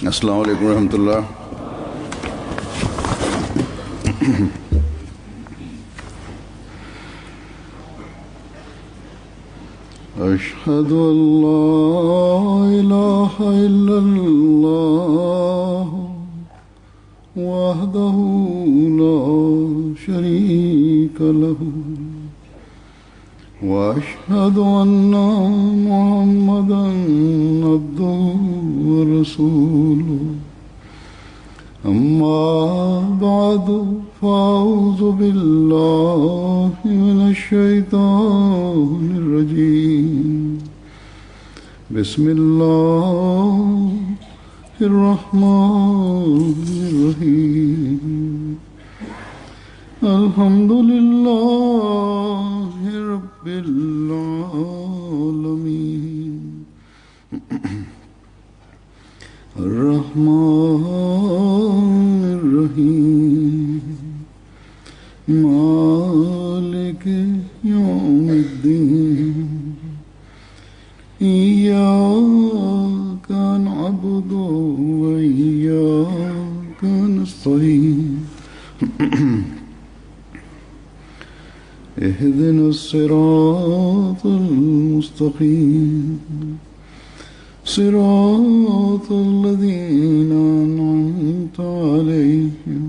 अस्सलामु अलैकुम रहमतुल्लाह। अशहदु अल्ला इलाहा इल्लल्लाह वहदहु ला शरीका लहु वअशहदु अन्ना मुहम्मदन अब्दुहु व रसूलुहु अम्मा बअदु फ़अऊज़ु बिल्लाहि मिनश शैतानिर रजीम बिस्मिल्लाहिर रहमानिर रहीम अल्हम्दुलिल्लाहि रब्बिल आलमीन अर्रहमानिर रहीम मालिकि यौमिद्दीन इय्याका नअबुदु व इय्याका नस्तईन इहदिनस सिरातल मुस्तक़ीम सिरातल लज़ीना अनअमता अलैहिम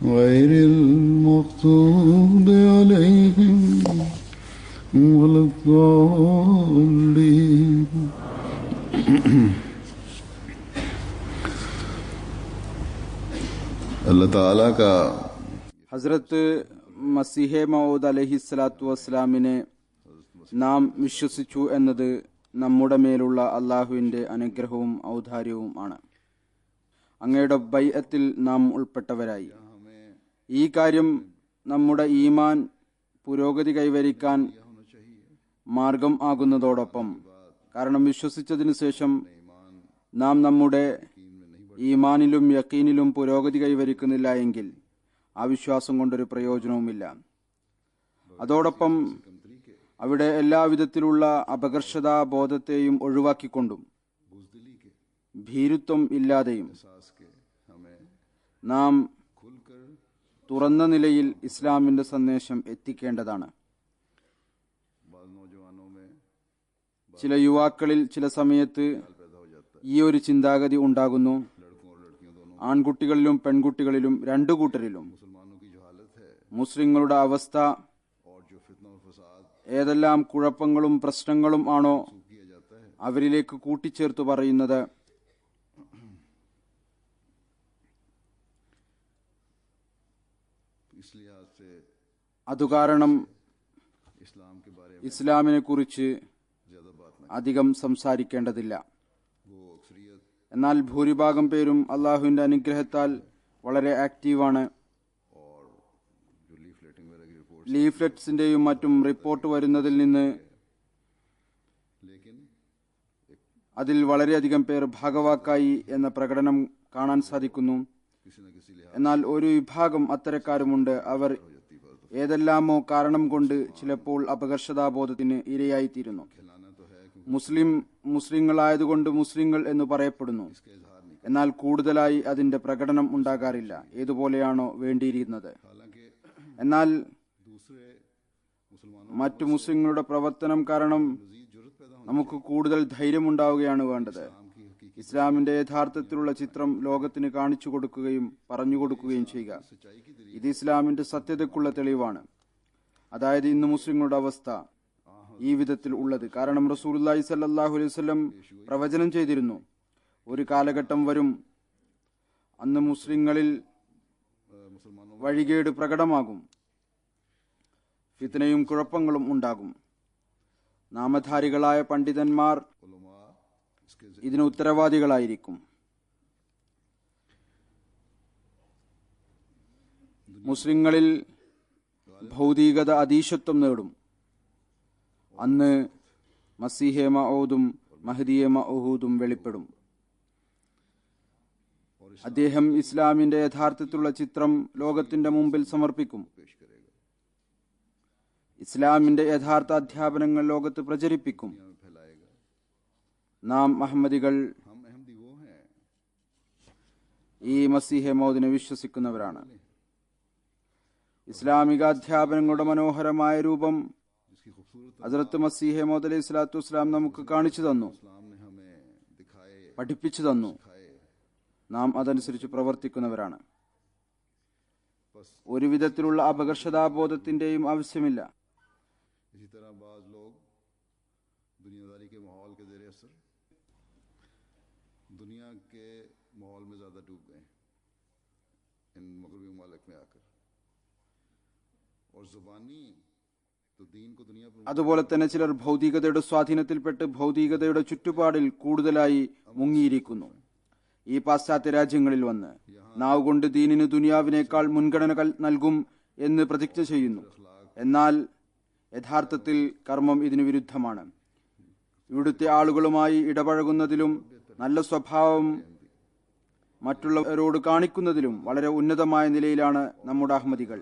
गैरिल मग़ज़ूबि अलैहिम वलद्दाल्लीन। अल्लाह ताला का ഹസ്രത്ത് മസീഹെ മൗദ് അലൈഹിസ്സലാത്തു വസ്സലാമിനെ നാം വിശ്വസിച്ചു എന്നത് നമ്മുടെ മേലുള്ള അള്ളാഹുവിൻ്റെ അനുഗ്രഹവും ഔദാര്യവും ആണ്. അങ്ങയുടെ ബൈഅത്തിൽ നാം ഉൾപ്പെട്ടവരായി. ഈ കാര്യം നമ്മുടെ ഈമാൻ പുരോഗതി കൈവരിക്കാൻ മാർഗം ആകുന്നതോടൊപ്പം, കാരണം വിശ്വസിച്ചതിനു ശേഷം നാം നമ്മുടെ ഈമാനിലും യഖീനിലും പുരോഗതി കൈവരിക്കുന്നില്ല എങ്കിൽ ആ വിശ്വാസം കൊണ്ടൊരു പ്രയോജനവുമില്ല. അതോടൊപ്പം അവിടെ എല്ലാവിധത്തിലുള്ള അപകർഷതാ ബോധത്തെയും ഒഴിവാക്കിക്കൊണ്ടും ഭീരുത്വം ഇല്ലാതെയും നാം തുറന്ന നിലയിൽ ഇസ്ലാമിന്റെ സന്ദേശം എത്തിക്കേണ്ടതാണ്. ചില യുവാക്കളിൽ ചില സമയത്ത് ഈ ഒരു ചിന്താഗതി ഉണ്ടാകുന്നു. ആൺകുട്ടികളിലും പെൺകുട്ടികളിലും രണ്ടു കൂട്ടരിലും മുസ്ലിങ്ങളുടെ അവസ്ഥ ഏതെല്ലാം കുഴപ്പങ്ങളും പ്രശ്നങ്ങളും ആണോ അവരിലേക്ക് കൂട്ടിച്ചേർത്തു പറയുന്നത്. അതുകാരണം ഇസ്ലാമിനെ കുറിച്ച് അധികം സംസാരിക്കേണ്ടതില്ല. എന്നാൽ ഭൂരിഭാഗം പേരും അള്ളാഹുവിന്റെ അനുഗ്രഹത്താൽ വളരെ ആക്റ്റീവാണ്. ലീഫ്ലെറ്റ്സിന്റെയും മറ്റും റിപ്പോർട്ട് വരുന്നതിൽ നിന്ന് അതിൽ വളരെയധികം പേർ ഭാഗവാക്കായി എന്ന പ്രകടനം കാണാൻ സാധിക്കുന്നു. എന്നാൽ ഒരു വിഭാഗം അത്തരക്കാരുമുണ്ട്. അവർ ഏതെല്ലാമോ കാരണം കൊണ്ട് ചിലപ്പോൾ അപകർഷതാബോധത്തിന് ഇരയായിത്തീരുന്നു. മുസ്ലിങ്ങളായതുകൊണ്ട് മുസ്ലിങ്ങൾ എന്ന് പറയപ്പെടുന്നു. എന്നാൽ കൂടുതലായി അതിന്റെ പ്രകടനം ഉണ്ടാകാറില്ല, ഏതുപോലെയാണോ വേണ്ടിയിരുന്നത്. എന്നാൽ മറ്റു മുസ്ലിങ്ങളുടെ പ്രവർത്തനം കാരണം നമുക്ക് കൂടുതൽ ധൈര്യമുണ്ടാവുകയാണ് വേണ്ടത്. ഇസ്ലാമിന്റെ യഥാർത്ഥത്തിലുള്ള ചിത്രം ലോകത്തിന് കാണിച്ചു കൊടുക്കുകയും പറഞ്ഞു കൊടുക്കുകയും ചെയ്യുക. ഇത് ഇസ്ലാമിന്റെ സത്യതയ്ക്കുള്ള തെളിവാണ്. അതായത് ഇന്ന് മുസ്ലിങ്ങളുടെ അവസ്ഥ ഈ വിധത്തിൽ ഉള്ളത്. കാരണം റസൂലുള്ളാഹി സ്വല്ലല്ലാഹു അലൈഹി വസല്ലം പ്രവചനം ചെയ്തിരുന്നു, ഒരു കാലഘട്ടം വരും, അന്ന് മുസ്ലിങ്ങളിൽ വഴികേട് പ്രകടമാകും, ഫിത്നയും കുഴപ്പങ്ങളും ഉണ്ടാകും. നാമധാരികളായ പണ്ഡിതന്മാർ ഇതിന് ഉത്തരവാദികളായിരിക്കും. മുസ്ലിങ്ങളിൽ ഭൗതികത അധീശത്വം നേടും. അന്ന് മസീഹെ മഊദും മഹ്ദിയെ മഊദും വെളിപ്പെടും. അദ്ദേഹം ഇസ്ലാമിന്റെ യഥാർത്ഥത്തിലുള്ള ചിത്രം ലോകത്തിന്റെ മുമ്പിൽ സമർപ്പിക്കും. ഇസ്ലാമിന്റെ യഥാർത്ഥ അധ്യാപനങ്ങൾ ലോകത്ത് പ്രചരിപ്പിക്കും. നാം അഹമ്മദികൾ ഈ മസീഹെ മൗദിനെ വിശ്വസിക്കുന്നവരാണ്. ഇസ്ലാമിക അധ്യാപനങ്ങളുടെ മനോഹരമായ രൂപം जिसकी खूबसूरत ഹസ്രത്ത് മസീഹെ മൗദ് അലൈഹി സ്വലാത്തു വസ്സലാം നമുക്ക് കാണിച്ചു തന്നു, इस्लाम ने हमें दिखाए പഠിപ്പിച്ചു തന്നു. നാം അതനുസരിച്ച് പ്രവർത്തിക്കുന്നവരാണ്. ഒരു വിധത്തിലുള്ള അപകർഷതാബോധത്തിന്റെയും ആവശ്യമില്ല. इसी तरह बाज लोग दुनियादारी के माहौल के ज़ेर असर दुनिया के माहौल में ज़्यादा डूब गए इन मगरबी ममालिक में आकर और ज़ुबानी तो दीन को दुनिया पर അതുപോലെ തന്നെ ചിലർ ഭൗതികതയുടെ സ്വാധീനത്തിൽപ്പെട്ട് ഭൗതികതയുടെ ചുറ്റുപാടിൽ കൂടുതലായി മുങ്ങിയിരിക്കുന്നു. ഈ പാശ്ചാത്യ രാജ്യങ്ങളിൽ വന്ന് നാവ് കൊണ്ട് ദീനിന് ദുനിയാവിനേക്കാൾ മുൻഗണന നൽകും എന്ന് പ്രതിജ്ഞ ചെയ്യുന്നു. എന്നാൽ യഥാർത്ഥത്തിൽ കർമ്മം ഇതിനു വിരുദ്ധമാണ്. ഇവിടുത്തെ ആളുകളുമായി ഇടപഴകുന്നതിലും നല്ല സ്വഭാവം മറ്റുള്ളവരോട് കാണിക്കുന്നതിലും വളരെ ഉന്നതമായ നിലയിലാണ് നമ്മുടെ അഹമ്മദികൾ.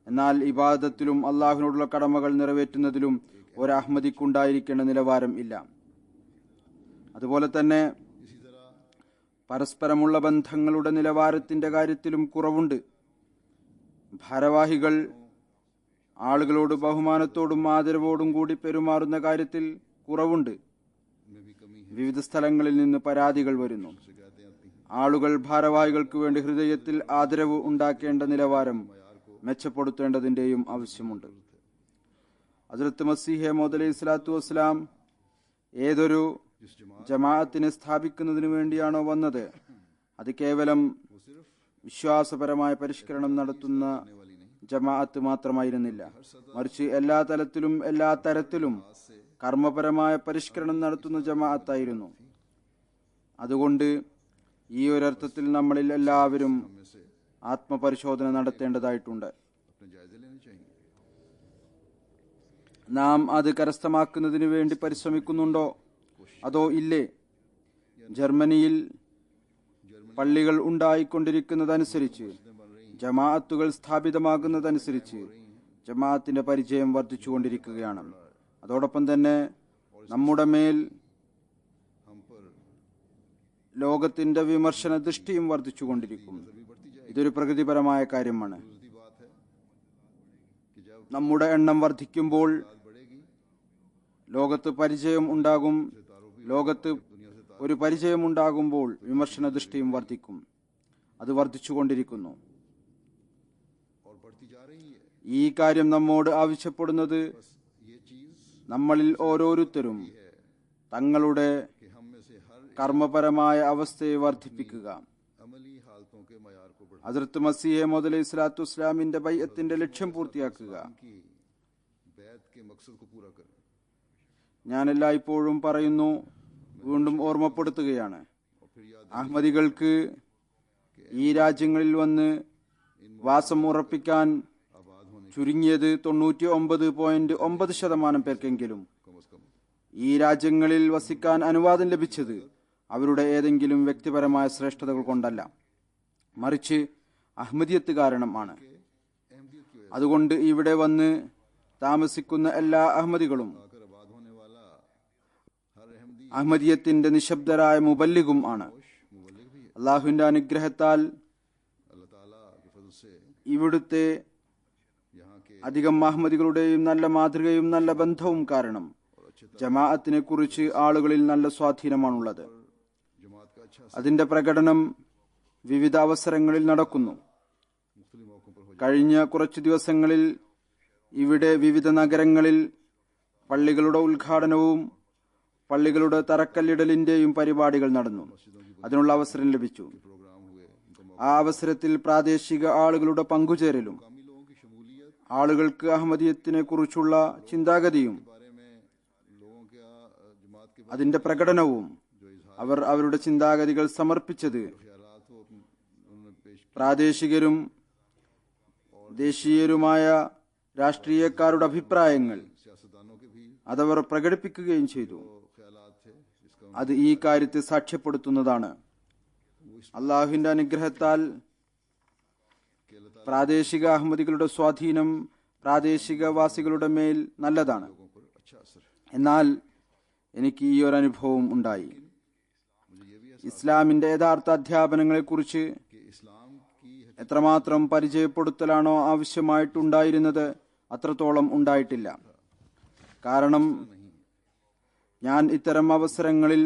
എന്നാൽ ഇബാദത്തിലും അള്ളാഹുവിനോടുള്ള കടമകൾ നിറവേറ്റുന്നതിലും ഒരു അഹമ്മദിക്കുണ്ടായിരിക്കേണ്ട നിലവാരം ഇല്ല. അതുപോലെ തന്നെ പരസ്പരമുള്ള ബന്ധങ്ങളുടെ നിലവാരത്തിന്റെ കാര്യത്തിലും കുറവുണ്ട്. ഭാരവാഹികൾ ആളുകളോട് ബഹുമാനത്തോടും ആദരവോടും കൂടി പെരുമാറുന്ന കാര്യത്തിൽ കുറവുണ്ട്. വിവിധ സ്ഥലങ്ങളിൽ നിന്ന് പരാതികൾ വരുന്നു. ആളുകൾ ഭാരവാഹികൾക്ക് വേണ്ടി ഹൃദയത്തിൽ ആദരവ് ഉണ്ടാക്കേണ്ട നിലവാരം മെച്ചപ്പെടുത്തേണ്ടതിന്റെയും ആവശ്യമുണ്ട്. ഹസ്രത്ത് മസീഹെ മൗദ് അലൈഹി സ്വലാത്തു വസ്സലാം ഏതൊരു ജമാഅത്തിനെ സ്ഥാപിക്കുന്നതിനു വേണ്ടിയാണോ വന്നത്, അത് കേവലം വിശ്വാസപരമായ പരിഷ്കരണം നടത്തുന്ന ജമാഅത്ത് മാത്രമായിരുന്നില്ല. മറിച്ച് എല്ലാ തലത്തിലും എല്ലാ തരത്തിലും കർമ്മപരമായ പരിഷ്കരണം നടത്തുന്ന ജമാഅത്തായിരുന്നു. അതുകൊണ്ട് ഈ ഒരർത്ഥത്തിൽ നമ്മളിൽ എല്ലാവരും ആത്മപരിശോധന നടത്തേണ്ടതായിട്ടുണ്ട്. നാം അത് കരസ്ഥമാക്കുന്നതിന് വേണ്ടി പരിശ്രമിക്കുന്നുണ്ടോ അതോ ഇല്ലേ? ജർമ്മനിയിൽ പള്ളികൾ ഉണ്ടായിക്കൊണ്ടിരിക്കുന്നതനുസരിച്ച്, ജമാഅത്തുകൾ സ്ഥാപിതമാകുന്നതനുസരിച്ച് ജമാഅത്തിന്റെ പരിചയം വർദ്ധിച്ചുകൊണ്ടിരിക്കുകയാണ്. അതോടൊപ്പം തന്നെ നമ്മുടെ മേൽ ലോകത്തിന്റെ വിമർശന ദൃഷ്ടിയും വർദ്ധിച്ചുകൊണ്ടിരിക്കും. ഇതൊരു പ്രകൃതിപരമായ കാര്യമാണ്. നമ്മുടെ എണ്ണം വർദ്ധിക്കുമ്പോൾ ലോകത്ത് പരിചയം ഉണ്ടാകും. ലോകത്ത് ഒരു പരിചയം ഉണ്ടാകുമ്പോൾ വിമർശന ദൃഷ്ടിയും വർദ്ധിക്കും. അത് വർദ്ധിച്ചുകൊണ്ടിരിക്കുന്നു. ഈ കാര്യം നമ്മോട് ആവശ്യപ്പെടുന്നത് നമ്മളിൽ ഓരോരുത്തരും തങ്ങളുടെ കർമ്മപരമായ അവസ്ഥയെ വർദ്ധിപ്പിക്കുക. ഹസ്രത്ത് മസീഹ് മൗഊദ് അലൈഹി സ്വലാത്തു വസ്സലാമിന്റെ ബൈഅത്തിന്റെ ലക്ഷ്യം പൂർത്തിയാക്കുക. ഞാൻ എല്ലായ്പ്പോഴും പറയുന്നു, വീണ്ടും ഓർമ്മപ്പെടുത്തുകയാണ്, അഹ്മദികൾക്ക് ഈ രാജ്യങ്ങളിൽ വന്ന് വാസം ഉറപ്പിക്കാൻ ചുരുങ്ങിയത് 99.9% പേർക്കെങ്കിലും ഈ രാജ്യങ്ങളിൽ വസിക്കാൻ അനുവാദം ലഭിച്ചത് അവരുടെ ഏതെങ്കിലും വ്യക്തിപരമായ ശ്രേഷ്ഠതകൾ കൊണ്ടല്ല, മറിച്ച് അഹ്മദിയത്ത് കാരണമാണ്. അതുകൊണ്ട് ഇവിടെ വന്ന് താമസിക്കുന്ന എല്ലാ അഹ്മദികളും അഹ്മദിയത്തിന്റെ നിശബ്ദരായ മുബല്ലിഗും ആണ്. അള്ളാഹുവിന്റെ അനുഗ്രഹത്താൽ ഇവിടുത്തെ അധികം അഹ്മദികളുടെയും നല്ല മാതൃകയും നല്ല ബന്ധവും കാരണം ജമാഅത്തിനെ കുറിച്ച് ആളുകളിൽ നല്ല സ്വാധീനമാണുള്ളത്. അതിന്റെ പ്രകടനം വിവിധ അവസരങ്ങളിൽ നടക്കുന്നു. കഴിഞ്ഞ കുറച്ചു ദിവസങ്ങളിൽ ഇവിടെ വിവിധ നഗരങ്ങളിൽ പള്ളികളുടെ ഉദ്ഘാടനവും പള്ളികളുടെ തറക്കല്ലിടലിന്റെയും പരിപാടികൾ നടന്നു. അതിനുള്ള അവസരം ലഭിച്ചു. ആ അവസരത്തിൽ പ്രാദേശിക ആളുകളുടെ പങ്കുചേരലും ആളുകൾക്ക് അഹമ്മദിയത്തിനെ കുറിച്ചുള്ള ചിന്താഗതിയും അതിന്റെ പ്രകടനവും അവർ അവരുടെ ചിന്താഗതികൾ സമർപ്പിച്ചത് പ്രാദേശികരും ദേശീയരുമായ രാഷ്ട്രീയക്കാരുടെ അഭിപ്രായങ്ങൾ അതവർ പ്രകടിപ്പിക്കുകയും ചെയ്തു. അത് ഈ കാര്യത്തെ സാക്ഷ്യപ്പെടുത്തുന്നതാണ്. അള്ളാഹുവിന്റെ അനുഗ്രഹത്താൽ പ്രാദേശിക അഹമ്മദികളുടെ സ്വാധീനം പ്രാദേശികവാസികളുടെ മേൽ നല്ലതാണ്. എന്നാൽ എനിക്ക് ഈ ഒരു അനുഭവം ഉണ്ടായി. ഇസ്ലാമിന്റെ യഥാർത്ഥ അധ്യാപനങ്ങളെക്കുറിച്ച് इस्लाम की എത്രമാത്രം പരിചയപ്പെടുത്തലാണോ ആവശ്യമായിട്ടുണ്ടായിരുന്നത് അത്രത്തോളം ഉണ്ടായിട്ടില്ല. കാരണം ഞാൻ ഇത്തരം അവസരങ്ങളിൽ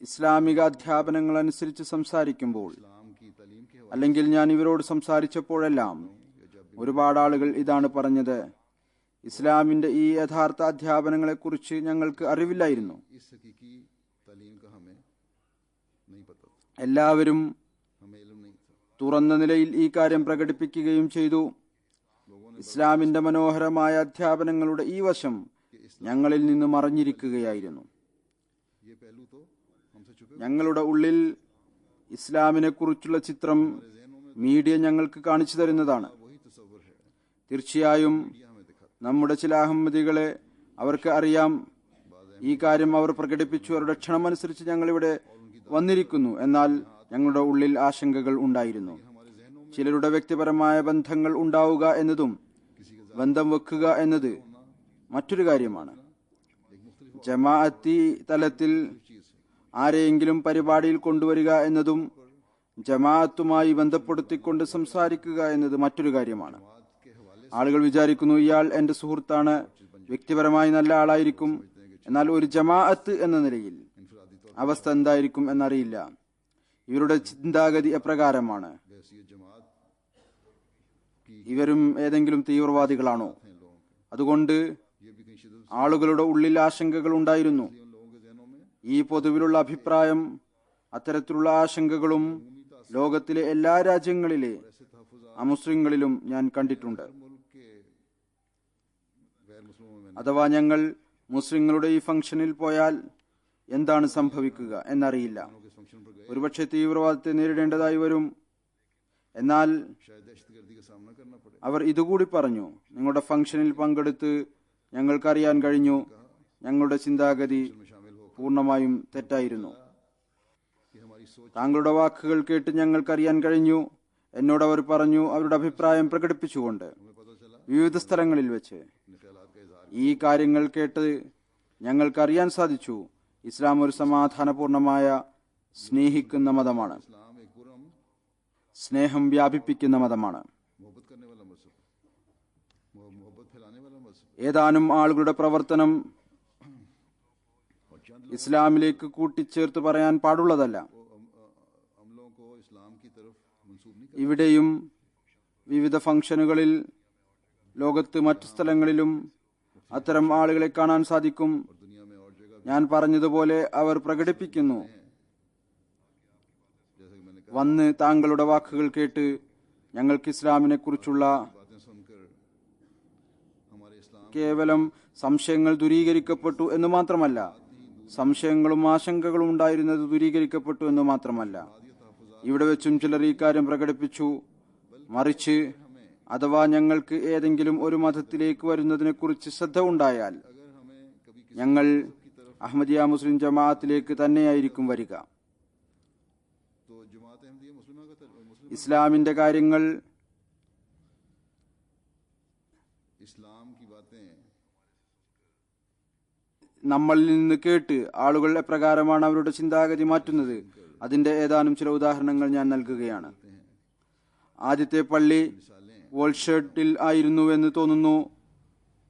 ഇസ്ലാമിക അധ്യാപനങ്ങൾ അനുസരിച്ച് സംസാരിക്കുമ്പോൾ इस्लाम की तालीम के അല്ലെങ്കിൽ ഞാൻ ഇവരോട് സംസാരിച്ചപ്പോഴെല്ലാം ഒരുപാട് ആളുകൾ ഇതാണ് പറഞ്ഞത്, ഇസ്ലാമിന്റെ ഈ യഥാർത്ഥ അധ്യാപനങ്ങളെക്കുറിച്ച് ഞങ്ങൾക്ക് അറിവില്ലായിരുന്നു. इस हकीकी तालीम का हमें नहीं पता था, എല്ലാവരും हमें इल्म नहीं था. തുറന്ന നിലയിൽ ഈ കാര്യം പ്രകടിപ്പിക്കുകയും ചെയ്തു. ഇസ്ലാമിന്റെ മനോഹരമായ അധ്യാപനങ്ങളുടെ ഈ വശം ഞങ്ങളിൽ നിന്ന് മറഞ്ഞിരിക്കുകയായിരുന്നു. ये पहलू तो हमसे छुपे ഞങ്ങളുടെ ഉള്ളിൽ ഇസ്ലാമിനെ കുറിച്ചുള്ള ചിത്രം മീഡിയ ഞങ്ങൾക്ക് കാണിച്ചു തരുന്നതാണ്. वही तस्वर है, തീർച്ചയായും ये हमें दिखाता. നമ്മുടെ ചില അഹമ്മദികളെ അവർക്ക് അറിയാം, ഈ കാര്യം അവർ പ്രകടിപ്പിച്ചു, അവരുടെ ക്ഷണമനുസരിച്ച് ഞങ്ങളിവിടെ വന്നിരിക്കുന്നു. എന്നാൽ ഞങ്ങളുടെ ഉള്ളിൽ ആശങ്കകൾ ഉണ്ടായിരുന്നു. ചിലരുടെ വ്യക്തിപരമായ ബന്ധങ്ങൾ ഉണ്ടാവുക എന്നതും ബന്ധം വെക്കുക എന്നത് മറ്റൊരു കാര്യമാണ്. ജമാഅത്തി തലത്തിൽ ആരെയെങ്കിലും പരിപാടിയിൽ കൊണ്ടുവരിക എന്നതും ജമാഅത്തുമായി ബന്ധപ്പെടുത്തിക്കൊണ്ട് സംസാരിക്കുക എന്നത് മറ്റൊരു കാര്യമാണ്. ആളുകൾ വിചാരിക്കുന്നു ഇയാൾ എന്റെ സുഹൃത്താണ്, വ്യക്തിപരമായി നല്ല ആളായിരിക്കും, എന്നാൽ ഒരു ജമാഅത്ത് എന്ന നിലയിൽ അവസ്ഥ എന്തായിരിക്കും എന്നറിയില്ല. ഇവരുടെ ചിന്താഗതി എപ്രകാരമാണ്? वैसी जमात ഇവരും ഏതെങ്കിലും തീവ്രവാദികളാണോ? അതുകൊണ്ട് ये भी कहीं शिद्दत ആളുകളുടെ ഉള്ളിൽ ആശങ്കകൾ ഉണ്ടായിരുന്നു. उन लोगों के जहनों में ഈ പൊതുവിലുള്ള അഭിപ്രായം, അത്തരത്തിലുള്ള ആശങ്കകളും ലോകത്തിലെ എല്ലാ രാജ്യങ്ങളിലെ ऐसे तहफ़्फ़ुज़ അമുസ്ലിങ്ങളിലും ഞാൻ കണ്ടിട്ടുണ്ട്. मुल्क के गैर मुस्लिमों में അഥവാ ഞങ്ങൾ മുസ്ലിങ്ങളുടെ ഈ ഫംഗ്ഷനിൽ പോയാൽ എന്താണ് സംഭവിക്കുക എന്നറിയില്ല. के फंक्शन पर गए, ഒരുപക്ഷെ തീവ്രവാദത്തെ നേരിടേണ്ടതായി വരും. എന്നാൽ शायद दहशतगर्दी का सामना करना पड़े. അവർ ഇതുകൂടി പറഞ്ഞു, നിങ്ങളുടെ ഫംഗ്ഷനിൽ പങ്കെടുത്ത് ഞങ്ങൾക്കറിയാൻ കഴിഞ്ഞു ഞങ്ങളുടെ ചിന്താഗതി में शामिल हो പൂർണ്ണമായും തെറ്റായിരുന്നു. कि हमारी सोच താങ്കളുടെ വാക്കുകൾ കേട്ട് ഞങ്ങൾക്കറിയാൻ കഴിഞ്ഞു. എന്നോട് അവർ പറഞ്ഞു, അവരുടെ അഭിപ്രായം പ്രകടിപ്പിച്ചുകൊണ്ട് हमें पता चला വിവിധ സ്ഥലങ്ങളിൽ വെച്ച് अपने ख्यालात का इजहार ഈ കാര്യങ്ങൾ കേട്ട് ഞങ്ങൾക്കറിയാൻ സാധിച്ചു, ഇസ്ലാം ഒരു സമാധാനപൂർണമായ സ്നേഹിക്കുന്ന മതമാണ്, इस्लाम एक पुरम സ്നേഹം വ്യാപിപ്പിക്കുന്ന മതമാണ്. मोहब्बत करने वाला मजहब, मोहब्बत फैलाने वाला मजहब. ഏതാനും ആളുകളുടെ പ്രവർത്തനം और चंद ഇസ്ലാമിലേക്ക് കൂട്ടിച്ചേർത്ത് പറയാൻ പാടുള്ളതല്ല. अमलों को इस्लाम की तरफ मंसूब नहीं ഇവിടെയും വിവിധ ഫംഗ്ഷനുകളിൽ ലോകത്ത് മറ്റു സ്ഥലങ്ങളിലും അത്തരം ആളുകളെ കാണാൻ സാധിക്കും. और दुनिया में और जगह ഞാൻ പറഞ്ഞതുപോലെ അവർ പ്രകടിപ്പിക്കുന്നു, जैसे कि मैंने വന്ന് താങ്കളുടെ വാക്കുകൾ കേട്ട് ഞങ്ങൾക്ക് ഇസ്ലാമിനെ കുറിച്ചുള്ള बातें सुनकर हमारे इस्लाम കേവലം സംശയങ്ങൾ ദൂരീകരിക്കപ്പെട്ടു എന്ന് മാത്രമല്ല, സംശയങ്ങളും ആശങ്കകളും ഉണ്ടായിരുന്നത് ദൂരീകരിക്കപ്പെട്ടു എന്ന് മാത്രമല്ല, ഇവിടെ വെച്ചും ചിലർ ഈ കാര്യം പ്രകടിപ്പിച്ചു. മറിച്ച് അഥവാ ഞങ്ങൾക്ക് ഏതെങ്കിലും ഒരു മതത്തിലേക്ക് വരുന്നതിനെ കുറിച്ച് ശ്രദ്ധ ഉണ്ടായാൽ अगर हमें कभी ഞങ്ങൾ അഹമ്മദിയ മുസ്ലിം ജമാഅത്തിലേക്ക് തന്നെയായിരിക്കും വരിക. तो जमात अहमदिया मुस्लिमा का मुस्लिम ഇസ്ലാമിന്റെ കാര്യങ്ങൾ इस्लाम की बातें നമ്മളിൽ നിന്ന് കേട്ട് ആളുകൾ എപ്രകാരമാണ് അവരുടെ ചിന്താഗതി മാറ്റുന്നത്, അതിന്റെ ഏതാനും ചില ഉദാഹരണങ്ങൾ ഞാൻ നൽകുകയാണ്. ആദ്യത്തെ പള്ളി വോൾഷർട്ടിൽ ആയിരുന്നുവെന്ന് തോന്നുന്നു.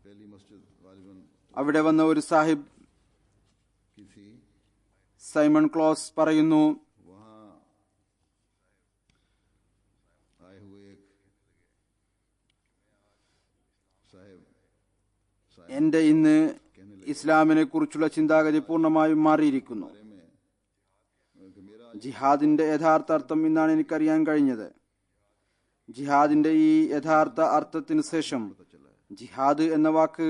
पहली मस्जिद गालिबन അവിടെ വന്ന ഒരു സാഹിബ് की थी. സൈമൺ ക്ലോസ് പറയുന്നു, वहाँ आए हुए एक साहिब എന്റെ ഇന്ന് ഇസ്ലാമിനെ കുറിച്ചുള്ള ചിന്താഗതി പൂർണ്ണമായും മാറിയിരിക്കുന്നു. कि मेरा ജിഹാദിന്റെ യഥാർത്ഥ അർത്ഥം ഇന്നാണ് എനിക്കറിയാൻ കഴിഞ്ഞത്. ജിഹാദിന്റെ ഈ യഥാർത്ഥ അർത്ഥത്തിന് ശേഷം ജിഹാദ് എന്ന വാക്ക്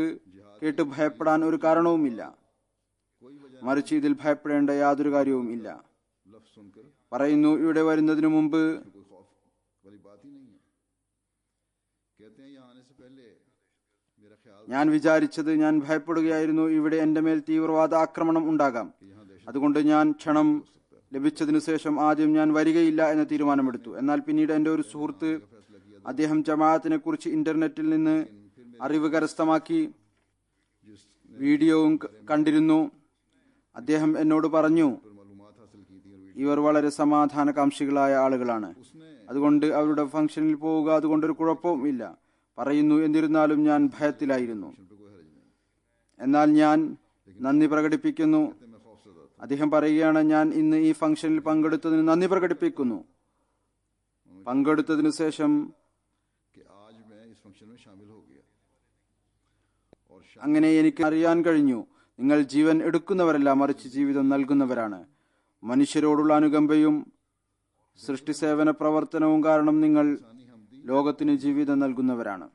കേട്ട് ഭയപ്പെടാൻ ഒരു കാരണവുമില്ല. മറിച്ച് ഇതിൽ ഭയപ്പെടേണ്ട യാതൊരു കാര്യവും ഇല്ല. लफ्ज सुनकर പറയുന്നു, ഇവിടെ വരുന്നതിനു മുമ്പ് कोई खौफ वाली बात ही नहीं है. कहते हैं यहाँ आने से पहले मेरा ख्याल ഞാൻ വിചാരിച്ചത്, ഞാൻ ഭയപ്പെടുകയായിരുന്നു ഇവിടെ എന്റെ മേൽ തീവ്രവാദ ആക്രമണം ഉണ്ടാകാം. അതുകൊണ്ട് ഞാൻ ക്ഷണം ലഭിച്ചതിനു ശേഷം ആദ്യം ഞാൻ വരികയില്ല എന്ന തീരുമാനമെടുത്തു. എന്നാൽ പിന്നീട് എന്റെ ഒരു സുഹൃത്ത്, അദ്ദേഹം ജമാഅത്തിനെ കുറിച്ച് ഇന്റർനെറ്റിൽ നിന്ന് അറിവ് കരസ്ഥമാക്കി, വീഡിയോവും കണ്ടിരുന്നു. അദ്ദേഹം എന്നോട് പറഞ്ഞു, मालूमात हासिल की ഇവർ വളരെ സമാധാനകാംക്ഷികളായ ആളുകളാണ്. അതുകൊണ്ട് അവരുടെ ഫംഗ്ഷനിൽ പോവുക അതുകൊണ്ടൊരു കുഴപ്പവും ഇല്ല. പറയുന്നു, എന്നിരുന്നാലും ഞാൻ ഭയത്തിലായിരുന്നു. എന്നാൽ ഞാൻ നന്ദി പ്രകടിപ്പിക്കുന്നു. അദ്ദേഹം പറയുകയാണ്, ഞാൻ ഇന്ന് ഈ ഫംഗ്ഷനിൽ പങ്കെടുത്തതിന് നന്ദി പ്രകടിപ്പിക്കുന്നു. പങ്കെടുത്തതിനു ശേഷം അങ്ങനെ എനിക്ക് അറിയാൻ കഴിഞ്ഞു, നിങ്ങൾ ജീവൻ എടുക്കുന്നവരല്ല, മറിച്ച് ജീവിതം നൽകുന്നവരാണ്. മനുഷ്യരോടുള്ള അനുകമ്പയും സൃഷ്ടി സേവന പ്രവർത്തനവും കാരണം നിങ്ങൾ ലോകത്തിന് ജീവിതം നൽകുന്നവരാണ്.